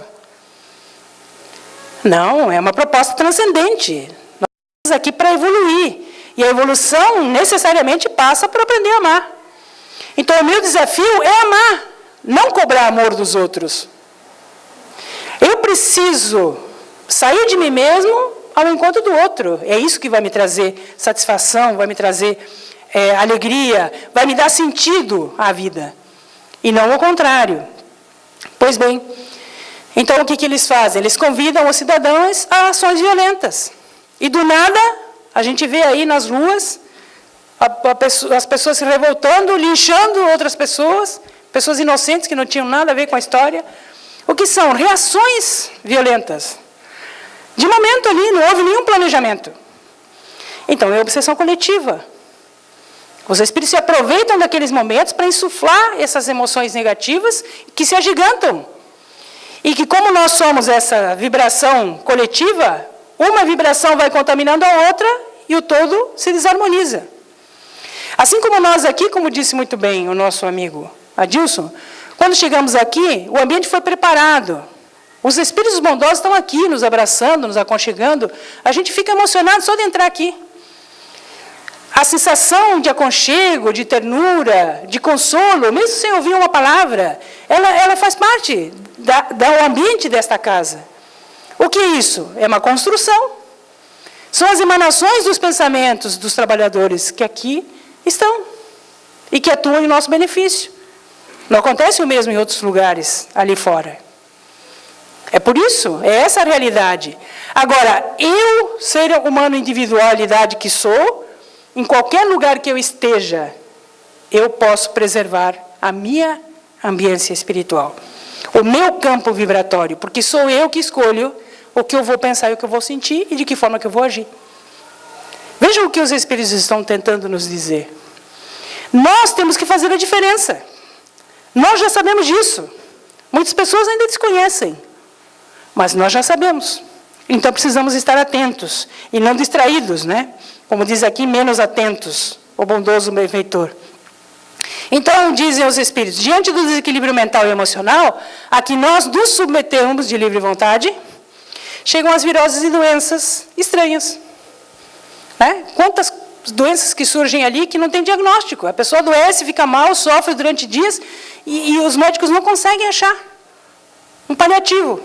Não, é uma proposta transcendente. Nós estamos aqui para evoluir. E a evolução necessariamente passa por aprender a amar. Então, o meu desafio é amar, não cobrar amor dos outros. Eu preciso sair de mim mesmo ao encontro do outro. É isso que vai me trazer satisfação, vai me trazer alegria, vai me dar sentido à vida. E não o contrário. Pois bem, então o que eles fazem? Eles convidam os cidadãos a ações violentas. E do nada, a gente vê aí nas ruas as pessoas se revoltando, linchando outras pessoas, pessoas inocentes que não tinham nada a ver com a história. O que são? Reações violentas. De momento ali, não houve nenhum planejamento. Então, é obsessão coletiva. Os espíritos se aproveitam daqueles momentos para insuflar essas emoções negativas que se agigantam. E que, como nós somos essa vibração coletiva, uma vibração vai contaminando a outra e o todo se desarmoniza. Assim como nós aqui, como disse muito bem o nosso amigo Adilson, quando chegamos aqui, o ambiente foi preparado. Os espíritos bondosos estão aqui, nos abraçando, nos aconchegando. A gente fica emocionado só de entrar aqui. A sensação de aconchego, de ternura, de consolo, mesmo sem ouvir uma palavra, ela faz parte do ambiente desta casa. O que é isso? É uma construção. São as emanações dos pensamentos dos trabalhadores que aqui estão e que atuam em nosso benefício. Não acontece o mesmo em outros lugares ali fora. É por isso, é essa a realidade. Agora, eu, ser humano individualidade que sou, em qualquer lugar que eu esteja, eu posso preservar a minha ambiência espiritual. O meu campo vibratório, porque sou eu que escolho o que eu vou pensar e o que eu vou sentir e de que forma que eu vou agir. Vejam o que os espíritos estão tentando nos dizer. Nós temos que fazer a diferença. Nós já sabemos disso. Muitas pessoas ainda desconhecem. Mas nós já sabemos. Então precisamos estar atentos e não distraídos, né? Como diz aqui, menos atentos, o bondoso benfeitor. Então, dizem os espíritos, diante do desequilíbrio mental e emocional, a que nós nos submetemos de livre vontade, chegam as viroses e doenças estranhas. Né? Quantas doenças que surgem ali que não tem diagnóstico. A pessoa adoece, fica mal, sofre durante dias e os médicos não conseguem achar um paliativo.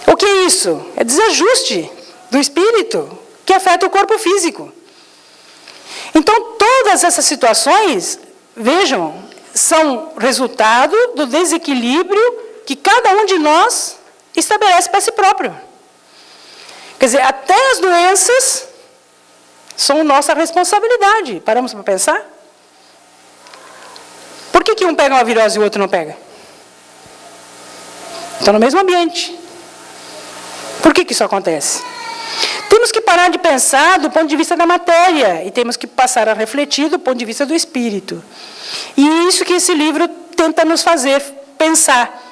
O que é isso? É desajuste do espírito que afeta o corpo físico. Então, todas essas situações, vejam, são resultado do desequilíbrio que cada um de nós estabelece para si próprio. Quer dizer, até as doenças são nossa responsabilidade. Paramos para pensar? Por que um pega uma virose e o outro não pega? Estão no mesmo ambiente. Por que isso acontece? Temos que parar de pensar do ponto de vista da matéria e temos que passar a refletir do ponto de vista do espírito. E é isso que esse livro tenta nos fazer pensar.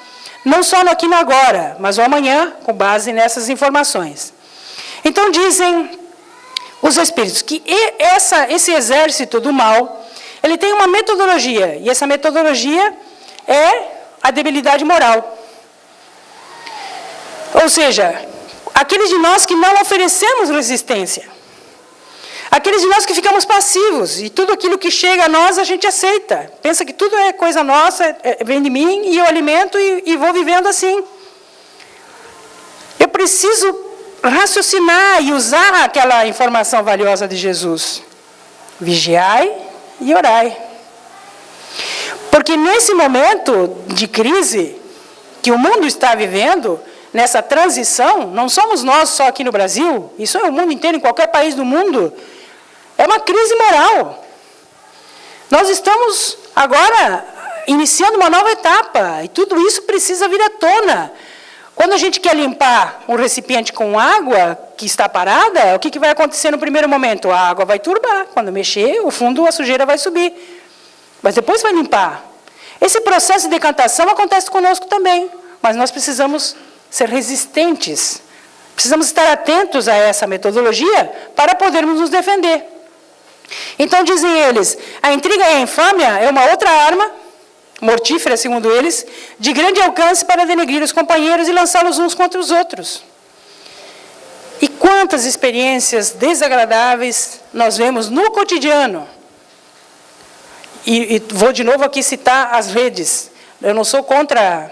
Não só no aqui e no agora, mas o amanhã, com base nessas informações. Então, dizem os espíritos que esse exército do mal, ele tem uma metodologia, e essa metodologia é a debilidade moral. Ou seja, aqueles de nós que não oferecemos resistência. Aqueles de nós que ficamos passivos, e tudo aquilo que chega a nós a gente aceita. Pensa que tudo é coisa nossa, vem de mim, e eu alimento e vou vivendo assim. Eu preciso raciocinar e usar aquela informação valiosa de Jesus. Vigiai e orai. Porque nesse momento de crise que o mundo está vivendo, nessa transição, não somos nós só aqui no Brasil, isso é o mundo inteiro, em qualquer país do mundo, é uma crise moral. Nós estamos agora iniciando uma nova etapa, e tudo isso precisa vir à tona. Quando a gente quer limpar um recipiente com água que está parada, o que vai acontecer no primeiro momento? A água vai turbar, quando mexer, o fundo, a sujeira vai subir. Mas depois vai limpar. Esse processo de decantação acontece conosco também, mas nós precisamos ser resistentes. Precisamos estar atentos a essa metodologia para podermos nos defender. Então, dizem eles, a intriga e a infâmia é uma outra arma, mortífera, segundo eles, de grande alcance para denegrir os companheiros e lançá-los uns contra os outros. E quantas experiências desagradáveis nós vemos no cotidiano. E vou de novo aqui citar as redes. Eu não sou contra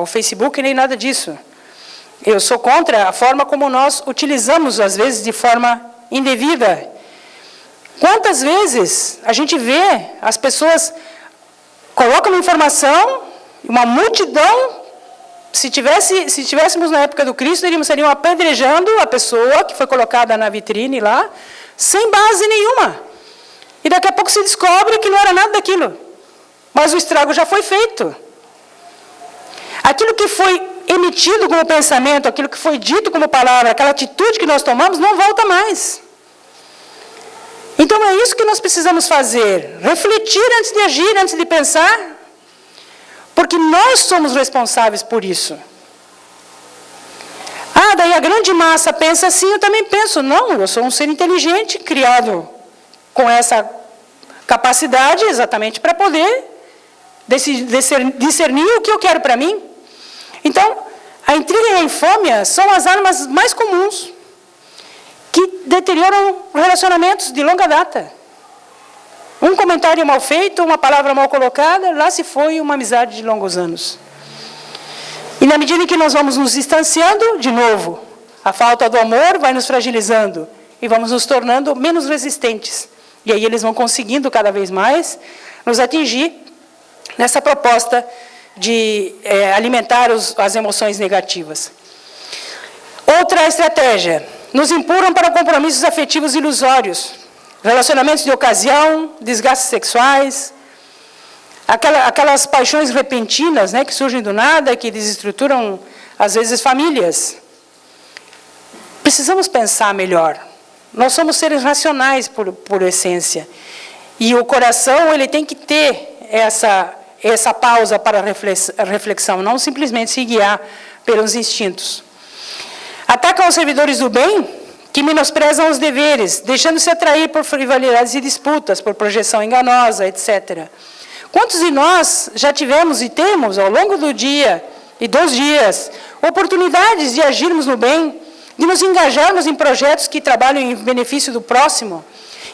o Facebook nem nada disso. Eu sou contra a forma como nós utilizamos, às vezes, de forma indevida. Quantas vezes a gente vê as pessoas colocam uma informação, uma multidão, se tivéssemos na época do Cristo, seriam apedrejando a pessoa que foi colocada na vitrine lá, sem base nenhuma. E daqui a pouco se descobre que não era nada daquilo. Mas o estrago já foi feito. Aquilo que foi emitido como pensamento, aquilo que foi dito como palavra, aquela atitude que nós tomamos, não volta mais. Então é isso que nós precisamos fazer. Refletir antes de agir, antes de pensar. Porque nós somos responsáveis por isso. Ah, daí a grande massa pensa assim, eu também penso. Não, eu sou um ser inteligente, criado com essa capacidade exatamente para poder discernir o que eu quero para mim. Então, a intriga e a infâmia são as armas mais comuns que deterioram relacionamentos de longa data. Um comentário mal feito, uma palavra mal colocada, lá se foi uma amizade de longos anos. E na medida em que nós vamos nos distanciando, de novo, a falta do amor vai nos fragilizando e vamos nos tornando menos resistentes. E aí eles vão conseguindo cada vez mais nos atingir nessa proposta de alimentar as emoções negativas. Outra estratégia, nos empurram para compromissos afetivos ilusórios, relacionamentos de ocasião, desgastes sexuais, aquelas paixões repentinas, né, que surgem do nada, que desestruturam, às vezes, famílias. Precisamos pensar melhor. Nós somos seres racionais por essência. E o coração ele tem que ter essa pausa para a reflexão, não simplesmente se guiar pelos instintos. Atacam os servidores do bem, que menosprezam os deveres, deixando-se atrair por rivalidades e disputas, por projeção enganosa, etc. Quantos de nós já tivemos e temos, ao longo do dia e dos dias, oportunidades de agirmos no bem, de nos engajarmos em projetos que trabalham em benefício do próximo,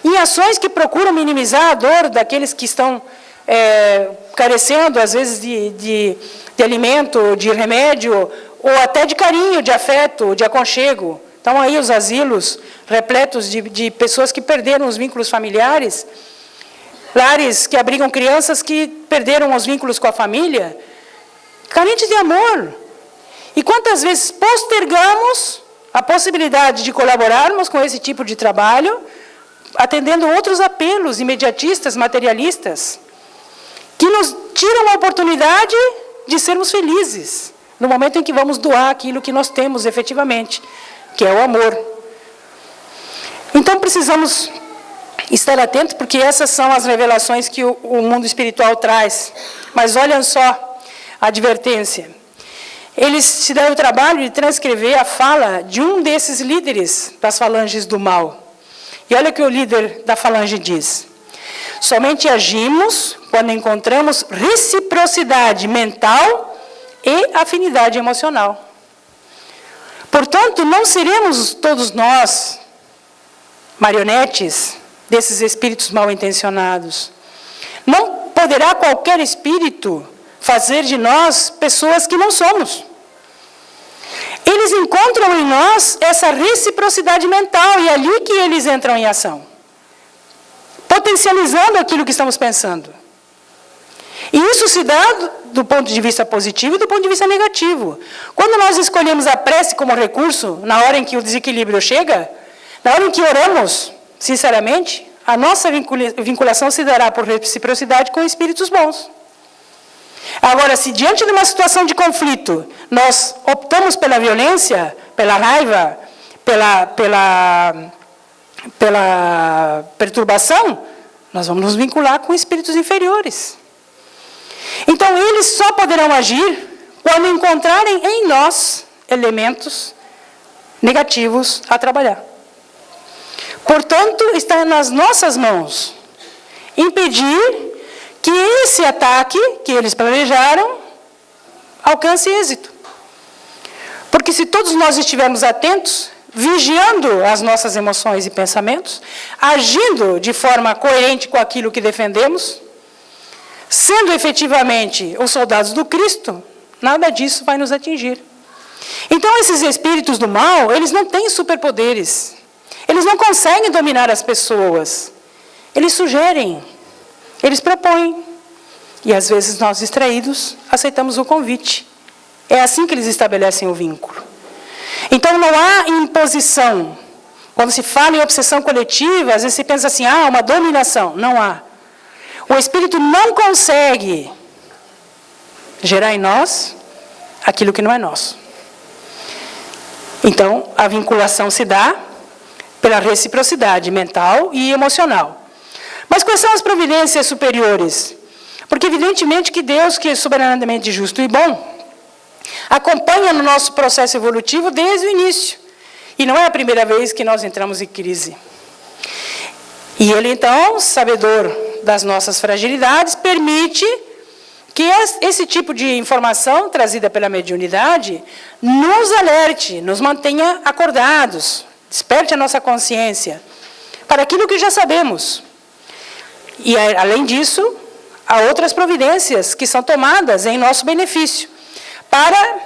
em ações que procuram minimizar a dor daqueles que estão carecendo, às vezes, de alimento, de remédio, ou até de carinho, de afeto, de aconchego. Estão aí os asilos repletos de pessoas que perderam os vínculos familiares, lares que abrigam crianças que perderam os vínculos com a família, carentes de amor. E quantas vezes postergamos a possibilidade de colaborarmos com esse tipo de trabalho, atendendo outros apelos imediatistas, materialistas, que nos tiram a oportunidade de sermos felizes, no momento em que vamos doar aquilo que nós temos efetivamente, que é o amor. Então precisamos estar atentos, porque essas são as revelações que o mundo espiritual traz. Mas olhem só a advertência. Eles se deram o trabalho de transcrever a fala de um desses líderes das falanges do mal. E olha o que o líder da falange diz: somente agimos quando encontramos reciprocidade mental e afinidade emocional. Portanto, não seremos todos nós marionetes desses espíritos mal intencionados. Não poderá qualquer espírito fazer de nós pessoas que não somos. Eles encontram em nós essa reciprocidade mental, e é ali que eles entram em ação, potencializando aquilo que estamos pensando. E isso se dá do ponto de vista positivo e do ponto de vista negativo. Quando nós escolhemos a prece como recurso, na hora em que o desequilíbrio chega, na hora em que oramos, sinceramente, a nossa vinculação se dará por reciprocidade com espíritos bons. Agora, se diante de uma situação de conflito, nós optamos pela violência, pela raiva, pela perturbação, nós vamos nos vincular com espíritos inferiores. Então, eles só poderão agir quando encontrarem em nós elementos negativos a trabalhar. Portanto, está nas nossas mãos impedir que esse ataque que eles planejaram alcance êxito. Porque se todos nós estivermos atentos, vigiando as nossas emoções e pensamentos, agindo de forma coerente com aquilo que defendemos, sendo efetivamente os soldados do Cristo, nada disso vai nos atingir. Então, esses espíritos do mal, eles não têm superpoderes. Eles não conseguem dominar as pessoas. Eles sugerem, eles propõem. E, às vezes, nós, distraídos, aceitamos o convite. É assim que eles estabelecem o vínculo. Então, não há imposição. Quando se fala em obsessão coletiva, às vezes se pensa assim, uma dominação. Não há. O espírito não consegue gerar em nós aquilo que não é nosso. Então, a vinculação se dá pela reciprocidade mental e emocional. Mas quais são as providências superiores? Porque, evidentemente, que Deus, que é soberanamente justo e bom, acompanha no nosso processo evolutivo desde o início. E não é a primeira vez que nós entramos em crise. E Ele, então, sabedor das nossas fragilidades, permite que esse tipo de informação trazida pela mediunidade nos alerte, nos mantenha acordados, desperte a nossa consciência para aquilo que já sabemos. E, além disso, há outras providências que são tomadas em nosso benefício para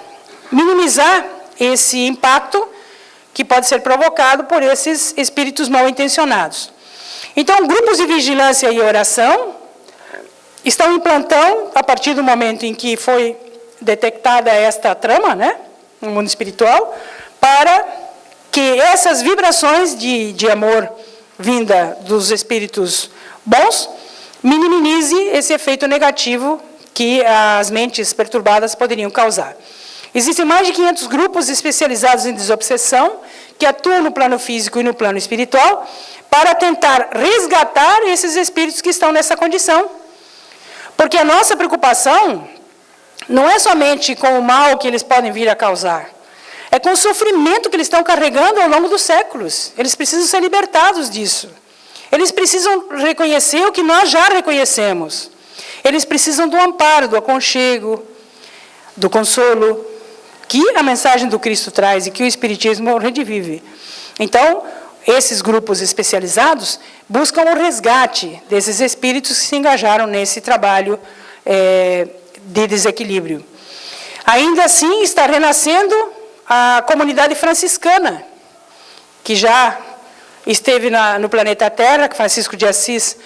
minimizar esse impacto que pode ser provocado por esses espíritos mal intencionados. Então, grupos de vigilância e oração estão em plantão a partir do momento em que foi detectada esta trama, no mundo espiritual, para que essas vibrações de amor vinda dos espíritos bons minimize esse efeito negativo que as mentes perturbadas poderiam causar. Existem mais de 500 grupos especializados em desobsessão que atuam no plano físico e no plano espiritual para tentar resgatar esses espíritos que estão nessa condição. Porque a nossa preocupação não é somente com o mal que eles podem vir a causar, é com o sofrimento que eles estão carregando ao longo dos séculos. Eles precisam ser libertados disso. Eles precisam reconhecer o que nós já reconhecemos. Eles precisam do amparo, do aconchego, do consolo, que a mensagem do Cristo traz e que o Espiritismo redivive. Então, esses grupos especializados buscam o resgate desses espíritos que se engajaram nesse trabalho de desequilíbrio. Ainda assim, está renascendo a comunidade franciscana, que já esteve no planeta Terra, que Francisco de Assis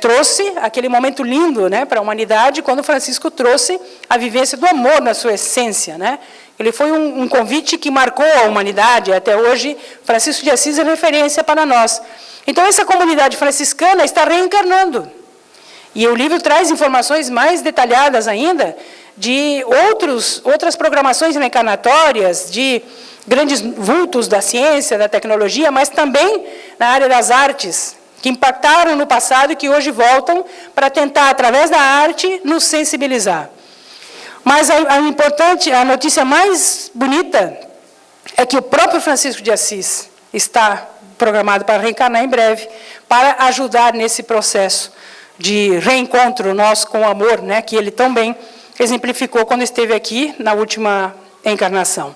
trouxe aquele momento lindo para a humanidade, quando Francisco trouxe a vivência do amor na sua essência. Ele foi um convite que marcou a humanidade. Até hoje, Francisco de Assis é referência para nós. Então, essa comunidade franciscana está reencarnando. E o livro traz informações mais detalhadas ainda de outras programações reencarnatórias, de grandes vultos da ciência, da tecnologia, mas também na área das artes, que impactaram no passado e que hoje voltam para tentar, através da arte, nos sensibilizar. Mas a notícia mais bonita é que o próprio Francisco de Assis está programado para reencarnar em breve, para ajudar nesse processo de reencontro nosso com o amor, né, que ele tão bem exemplificou quando esteve aqui na última encarnação.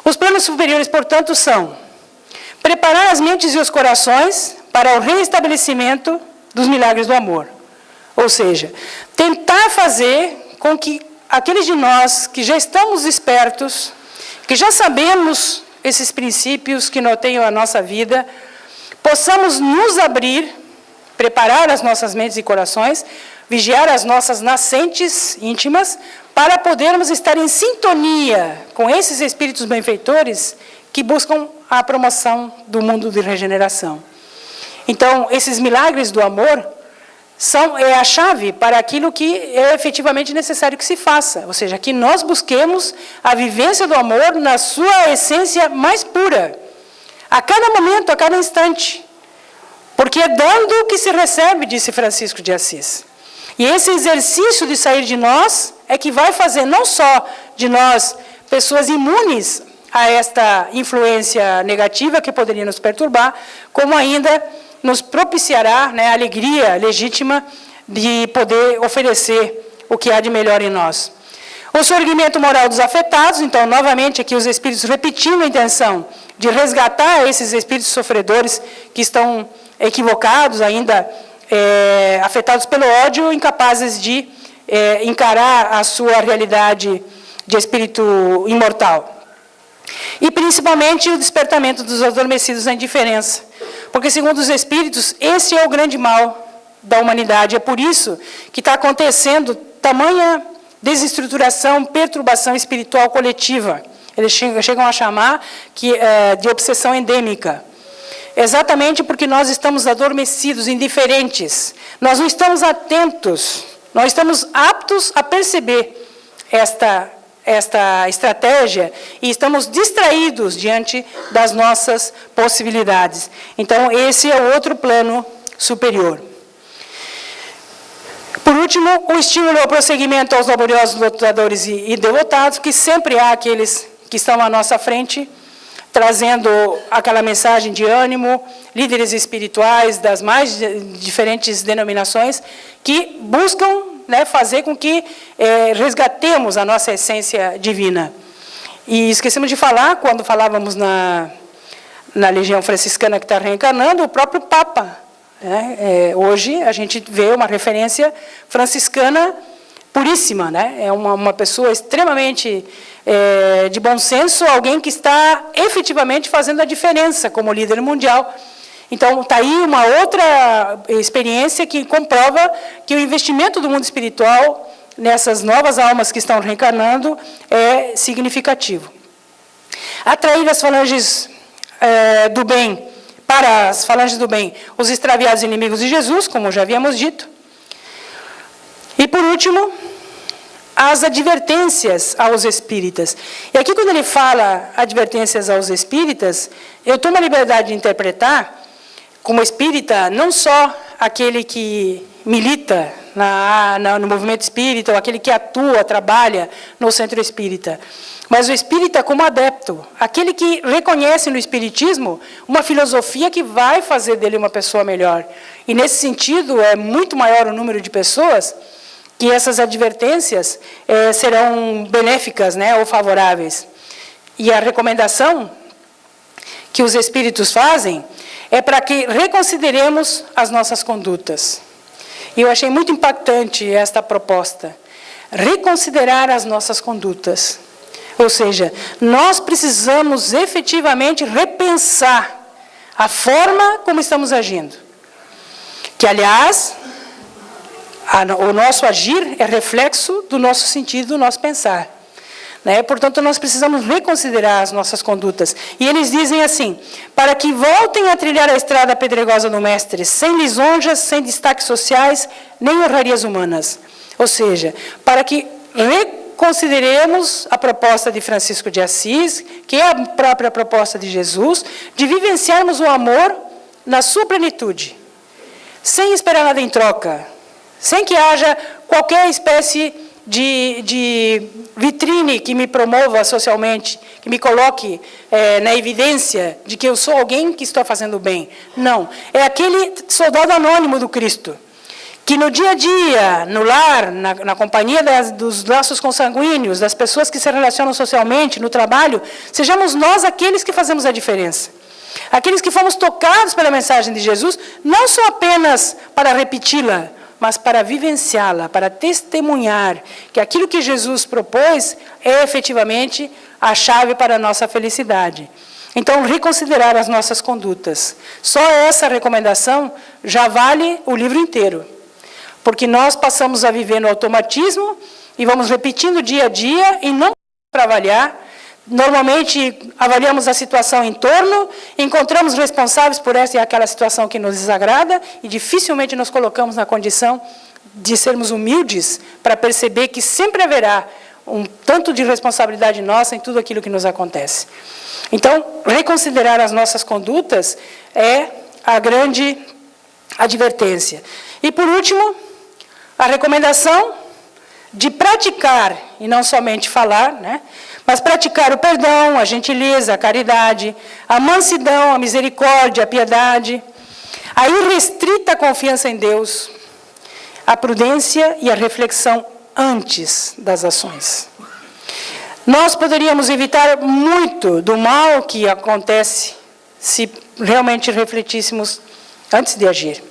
Os planos superiores, portanto, são preparar as mentes e os corações para o reestabelecimento dos milagres do amor. Ou seja, tentar fazer com que aqueles de nós que já estamos espertos, que já sabemos esses princípios que norteiam a nossa vida, possamos nos abrir, preparar as nossas mentes e corações, vigiar as nossas nascentes íntimas, para podermos estar em sintonia com esses espíritos benfeitores que buscam a promoção do mundo de regeneração. Então, esses milagres do amor é a chave para aquilo que é efetivamente necessário que se faça, ou seja, que nós busquemos a vivência do amor na sua essência mais pura, a cada momento, a cada instante, porque é dando que se recebe, disse Francisco de Assis. E esse exercício de sair de nós é que vai fazer não só de nós pessoas imunes a esta influência negativa que poderia nos perturbar, como ainda nos propiciará, né, a alegria legítima de poder oferecer o que há de melhor em nós. O sorgimento moral dos afetados, então, novamente, aqui os espíritos repetindo a intenção de resgatar esses espíritos sofredores que estão equivocados, ainda afetados pelo ódio, incapazes de encarar a sua realidade de espírito imortal. E, principalmente, o despertamento dos adormecidos na indiferença. Porque, segundo os espíritos, esse é o grande mal da humanidade. É por isso que está acontecendo tamanha desestruturação, perturbação espiritual coletiva. Eles chegam a chamar de obsessão endêmica. Exatamente porque nós estamos adormecidos, indiferentes. Nós não estamos atentos, nós estamos aptos a perceber esta estratégia e estamos distraídos diante das nossas possibilidades. Então, esse é outro plano superior. Por último, o estímulo ao prosseguimento aos laboriosos lutadores e devotados, que sempre há aqueles que estão à nossa frente, trazendo aquela mensagem de ânimo, líderes espirituais das mais diferentes denominações, que buscam, né, fazer com que resgatemos a nossa essência divina. E esquecemos de falar, quando falávamos na Legião Franciscana que está reencarnando, o próprio Papa. Né? Hoje a gente vê uma referência franciscana puríssima, né? É uma pessoa extremamente de bom senso, alguém que está efetivamente fazendo a diferença como líder mundial. Então, está aí uma outra experiência que comprova que o investimento do mundo espiritual nessas novas almas que estão reencarnando é significativo. Atrair as falanges do bem, para as falanges do bem, os extraviados inimigos de Jesus, como já havíamos dito. E, por último, as advertências aos espíritas. E aqui, quando ele fala advertências aos espíritas, eu tomo a liberdade de interpretar como espírita, não só aquele que milita no movimento espírita, ou aquele que atua, trabalha no centro espírita, mas o espírita como adepto, aquele que reconhece no espiritismo uma filosofia que vai fazer dele uma pessoa melhor. E, nesse sentido, é muito maior o número de pessoas que essas advertências serão benéficas, né, ou favoráveis. E a recomendação que os espíritos fazem é para que reconsideremos as nossas condutas. E eu achei muito impactante esta proposta. Reconsiderar as nossas condutas. Ou seja, nós precisamos efetivamente repensar a forma como estamos agindo. Que, aliás, o nosso agir é reflexo do nosso sentido, do nosso pensar. Né? Portanto, nós precisamos reconsiderar as nossas condutas. E eles dizem assim: para que voltem a trilhar a estrada pedregosa do Mestre, sem lisonjas, sem destaques sociais, nem honrarias humanas. Ou seja, para que reconsideremos a proposta de Francisco de Assis, que é a própria proposta de Jesus, de vivenciarmos o amor na sua plenitude, sem esperar nada em troca, sem que haja qualquer espécie de vitrine que me promova socialmente, que me coloque na evidência de que eu sou alguém que estou fazendo bem. Não, é aquele soldado anônimo do Cristo, que no dia a dia, no lar, na companhia dos laços consanguíneos, das pessoas que se relacionam socialmente, no trabalho, sejamos nós aqueles que fazemos a diferença. Aqueles que fomos tocados pela mensagem de Jesus, não só apenas para repeti-la, mas para vivenciá-la, para testemunhar que aquilo que Jesus propôs é efetivamente a chave para a nossa felicidade. Então, reconsiderar as nossas condutas. Só essa recomendação já vale o livro inteiro. Porque nós passamos a viver no automatismo e vamos repetindo dia a dia e não para avaliar. Normalmente, avaliamos a situação em torno, encontramos responsáveis por essa e aquela situação que nos desagrada e dificilmente nos colocamos na condição de sermos humildes para perceber que sempre haverá um tanto de responsabilidade nossa em tudo aquilo que nos acontece. Então, reconsiderar as nossas condutas é a grande advertência. E, por último, a recomendação de praticar, e não somente falar, né? Mas praticar o perdão, a gentileza, a caridade, a mansidão, a misericórdia, a piedade, a irrestrita confiança em Deus, a prudência e a reflexão antes das ações. Nós poderíamos evitar muito do mal que acontece se realmente refletíssemos antes de agir.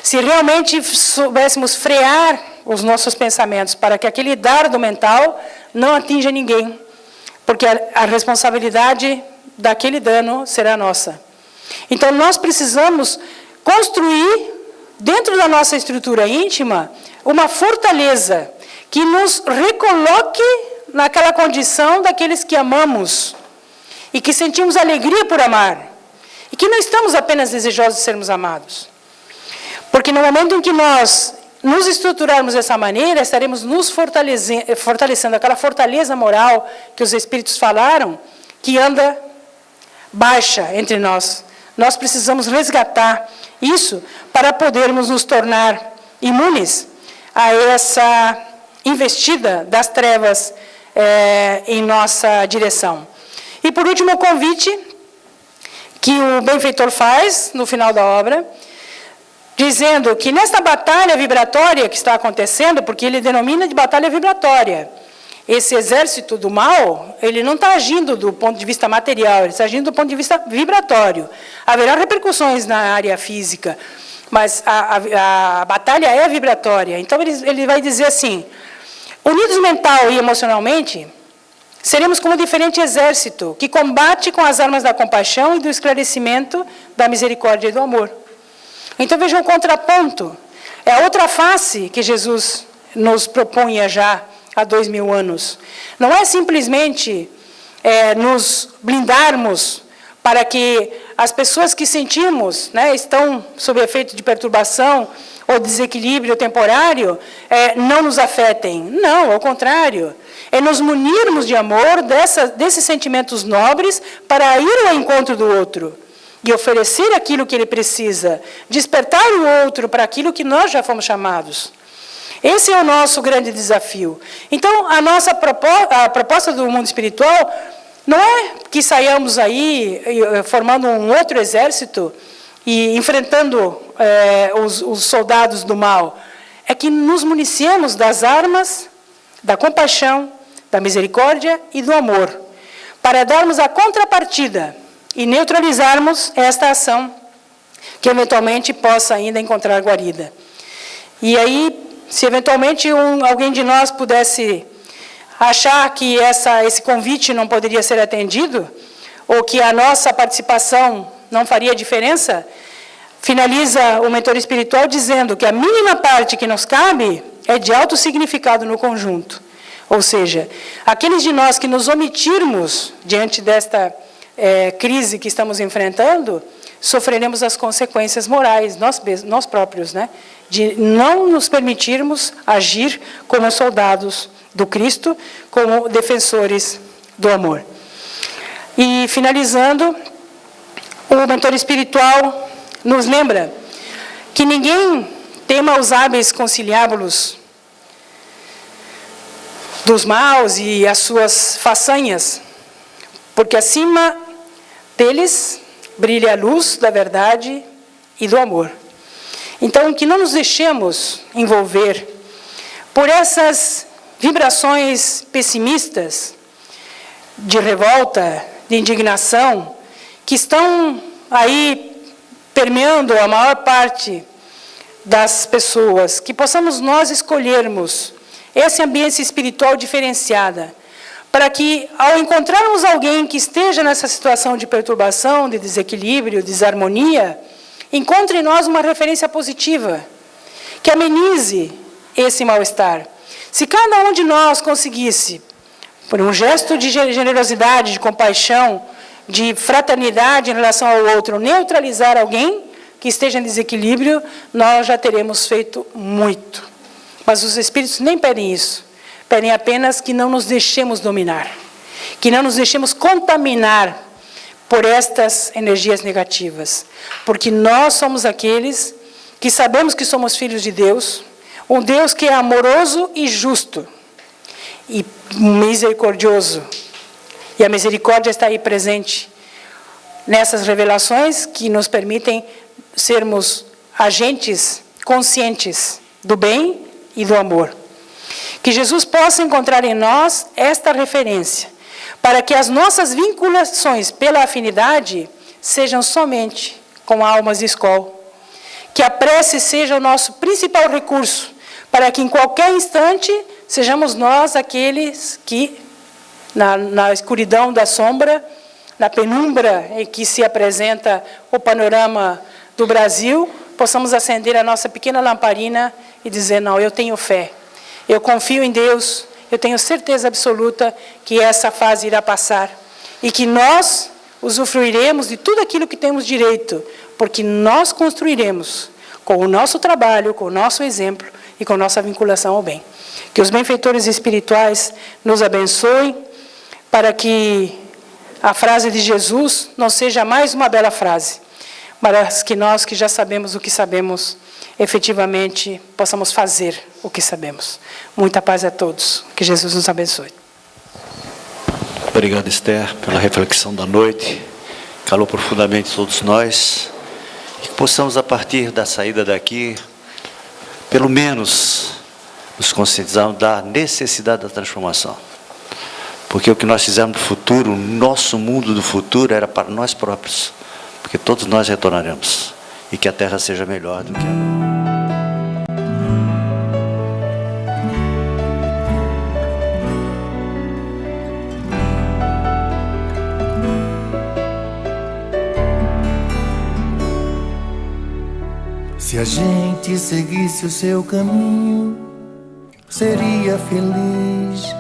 Se realmente soubéssemos frear os nossos pensamentos para que aquele dardo mental não atinja ninguém, porque a responsabilidade daquele dano será nossa. Então, nós precisamos construir, dentro da nossa estrutura íntima, uma fortaleza que nos recoloque naquela condição daqueles que amamos e que sentimos alegria por amar e que não estamos apenas desejosos de sermos amados. Porque no momento em que nós nos estruturarmos dessa maneira, estaremos nos fortalecendo aquela fortaleza moral que os Espíritos falaram, que anda baixa entre nós. Nós precisamos resgatar isso para podermos nos tornar imunes a essa investida das trevas em nossa direção. E, por último, o convite que o benfeitor faz no final da obra, dizendo que nesta batalha vibratória que está acontecendo, porque ele denomina de batalha vibratória, esse exército do mal, ele não está agindo do ponto de vista material, ele está agindo do ponto de vista vibratório. Haverá repercussões na área física, mas a batalha é vibratória. Então, ele vai dizer assim, unidos mental e emocionalmente, seremos como um diferente exército, que combate com as armas da compaixão e do esclarecimento, da misericórdia e do amor. Então, vejam o contraponto. É a outra face que Jesus nos propunha já há 2000 anos. Não é simplesmente nos blindarmos para que as pessoas que sentimos, né, estão sob efeito de perturbação ou desequilíbrio temporário, não nos afetem. Não, ao contrário. É nos munirmos de amor desses sentimentos nobres para ir ao encontro do outro. E oferecer aquilo que ele precisa, despertar o outro para aquilo que nós já fomos chamados. Esse é o nosso grande desafio. Então, a proposta do mundo espiritual não é que saiamos aí formando um outro exército e enfrentando os soldados do mal. É que nos municiemos das armas, da compaixão, da misericórdia e do amor, para darmos a contrapartida e neutralizarmos esta ação que eventualmente possa ainda encontrar guarida. E aí, se eventualmente alguém de nós pudesse achar que esse convite não poderia ser atendido, ou que a nossa participação não faria diferença, finaliza o mentor espiritual dizendo que a mínima parte que nos cabe é de alto significado no conjunto. Ou seja, aqueles de nós que nos omitirmos diante desta crise que estamos enfrentando, sofreremos as consequências morais, nós próprios, né? De não nos permitirmos agir como soldados do Cristo como defensores do amor. E finalizando, o mentor espiritual nos lembra que ninguém tema os hábeis conciliábulos dos maus e as suas façanhas, porque acima deles brilha a luz da verdade e do amor. Então, que não nos deixemos envolver por essas vibrações pessimistas, de revolta, de indignação, que estão aí permeando a maior parte das pessoas, que possamos nós escolhermos esse ambiente espiritual diferenciado, para que, ao encontrarmos alguém que esteja nessa situação de perturbação, de desequilíbrio, desarmonia, encontre em nós uma referência positiva, que amenize esse mal-estar. Se cada um de nós conseguisse, por um gesto de generosidade, de compaixão, de fraternidade em relação ao outro, neutralizar alguém que esteja em desequilíbrio, nós já teremos feito muito. Mas os Espíritos nem pedem isso. Pedem apenas que não nos deixemos dominar, que não nos deixemos contaminar por estas energias negativas, porque nós somos aqueles que sabemos que somos filhos de Deus, um Deus que é amoroso e justo, e misericordioso, e a misericórdia está aí presente nessas revelações que nos permitem sermos agentes conscientes do bem e do amor. Que Jesus possa encontrar em nós esta referência, para que as nossas vinculações pela afinidade sejam somente com almas de escola. Que a prece seja o nosso principal recurso, para que em qualquer instante sejamos nós aqueles que, na escuridão da sombra, na penumbra em que se apresenta o panorama do Brasil, possamos acender a nossa pequena lamparina e dizer, não, eu tenho fé. Eu confio em Deus, eu tenho certeza absoluta que essa fase irá passar e que nós usufruiremos de tudo aquilo que temos direito, porque nós construiremos com o nosso trabalho, com o nosso exemplo e com nossa vinculação ao bem. Que os benfeitores espirituais nos abençoem para que a frase de Jesus não seja mais uma bela frase, mas que nós que já sabemos o que sabemos, efetivamente possamos fazer o que sabemos. Muita paz a todos. Que Jesus nos abençoe. Obrigado, Esther, pela reflexão da noite. Calou profundamente todos nós. E que possamos, a partir da saída daqui, pelo menos nos conscientizarmos da necessidade da transformação. Porque o que nós fizemos no futuro, o nosso mundo do futuro, era para nós próprios. Porque todos nós retornaremos. E que a Terra seja melhor do que agora. Se a gente seguisse o seu caminho, seria feliz.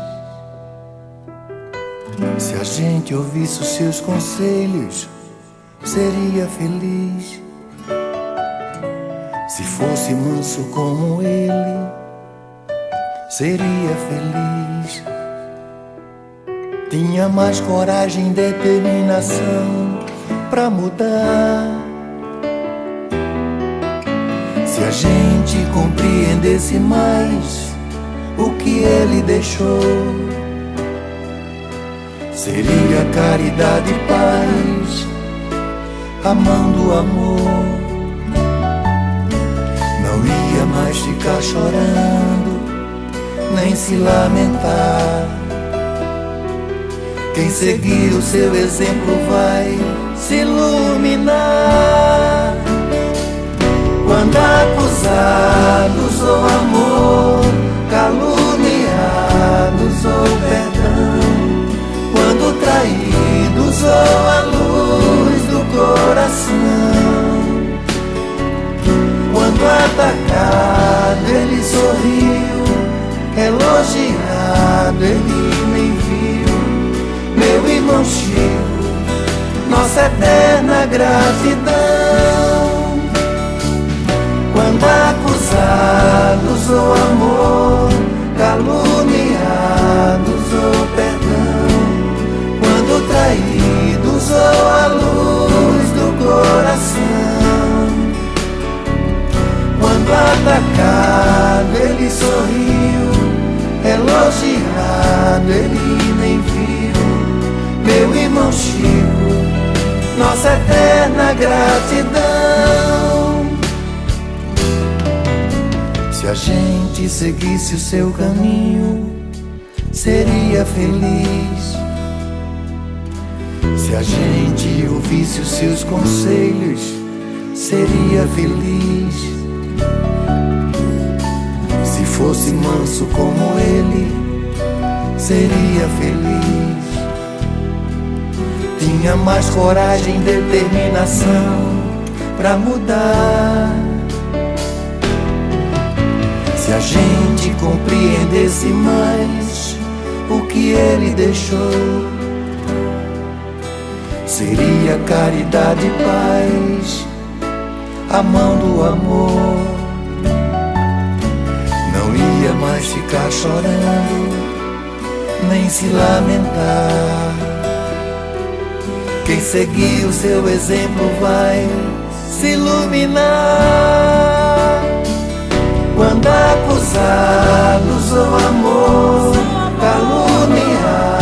Se a gente ouvisse os seus conselhos, seria feliz. Se fosse manso como ele, seria feliz. Tinha mais coragem e determinação pra mudar. Se a gente compreendesse mais o que ele deixou, seria caridade e paz, amando o amor. Não ia mais ficar chorando, nem se lamentar. Quem seguir o seu exemplo vai se iluminar. Quando acusados ou amor, caluniados ou perdão, quando traídos ou a luz do coração, quando atacado ele sorriu, elogiado ele nem viu. Meu irmão Chico, nossa eterna gratidão. Quando acusados ou amor, caluniados usou a luz do coração. Quando atacado ele sorriu, elogiado ele nem viu. Meu irmão Chico, nossa eterna gratidão. Se a gente seguisse o seu caminho, seria feliz. Se a gente ouvisse os seus conselhos, seria feliz. Se fosse manso como ele, seria feliz. Tinha mais coragem e determinação pra mudar. Se a gente compreendesse mais o que ele deixou, seria caridade e paz, a mão do amor. Não ia mais ficar chorando, nem se lamentar. Quem seguir o seu exemplo vai se iluminar. Quando acusados ou amor, caluniados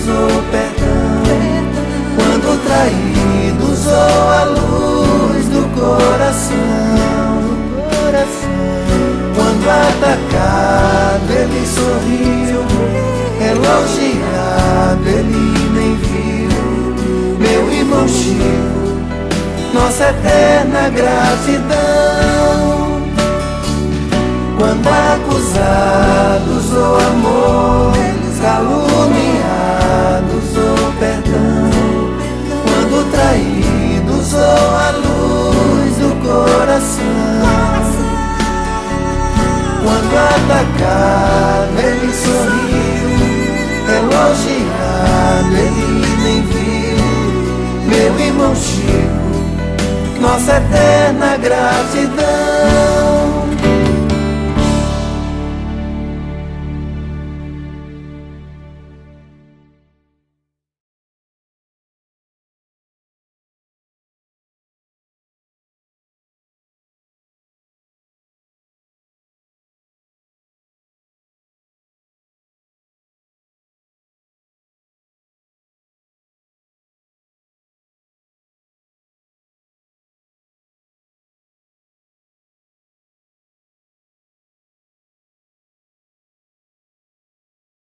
ou perdão, quando traídos ou a luz do coração, quando atacado ele sorriu, elogiado ele nem viu. Meu irmão Chico, nossa eterna gratidão. Quando acusados ou amor, caluniados ou perdão, quando traídos ou a luz do coração, quando atacado ele sorriu, elogiado ele nem viu. Meu irmão Chico, nossa eterna gratidão.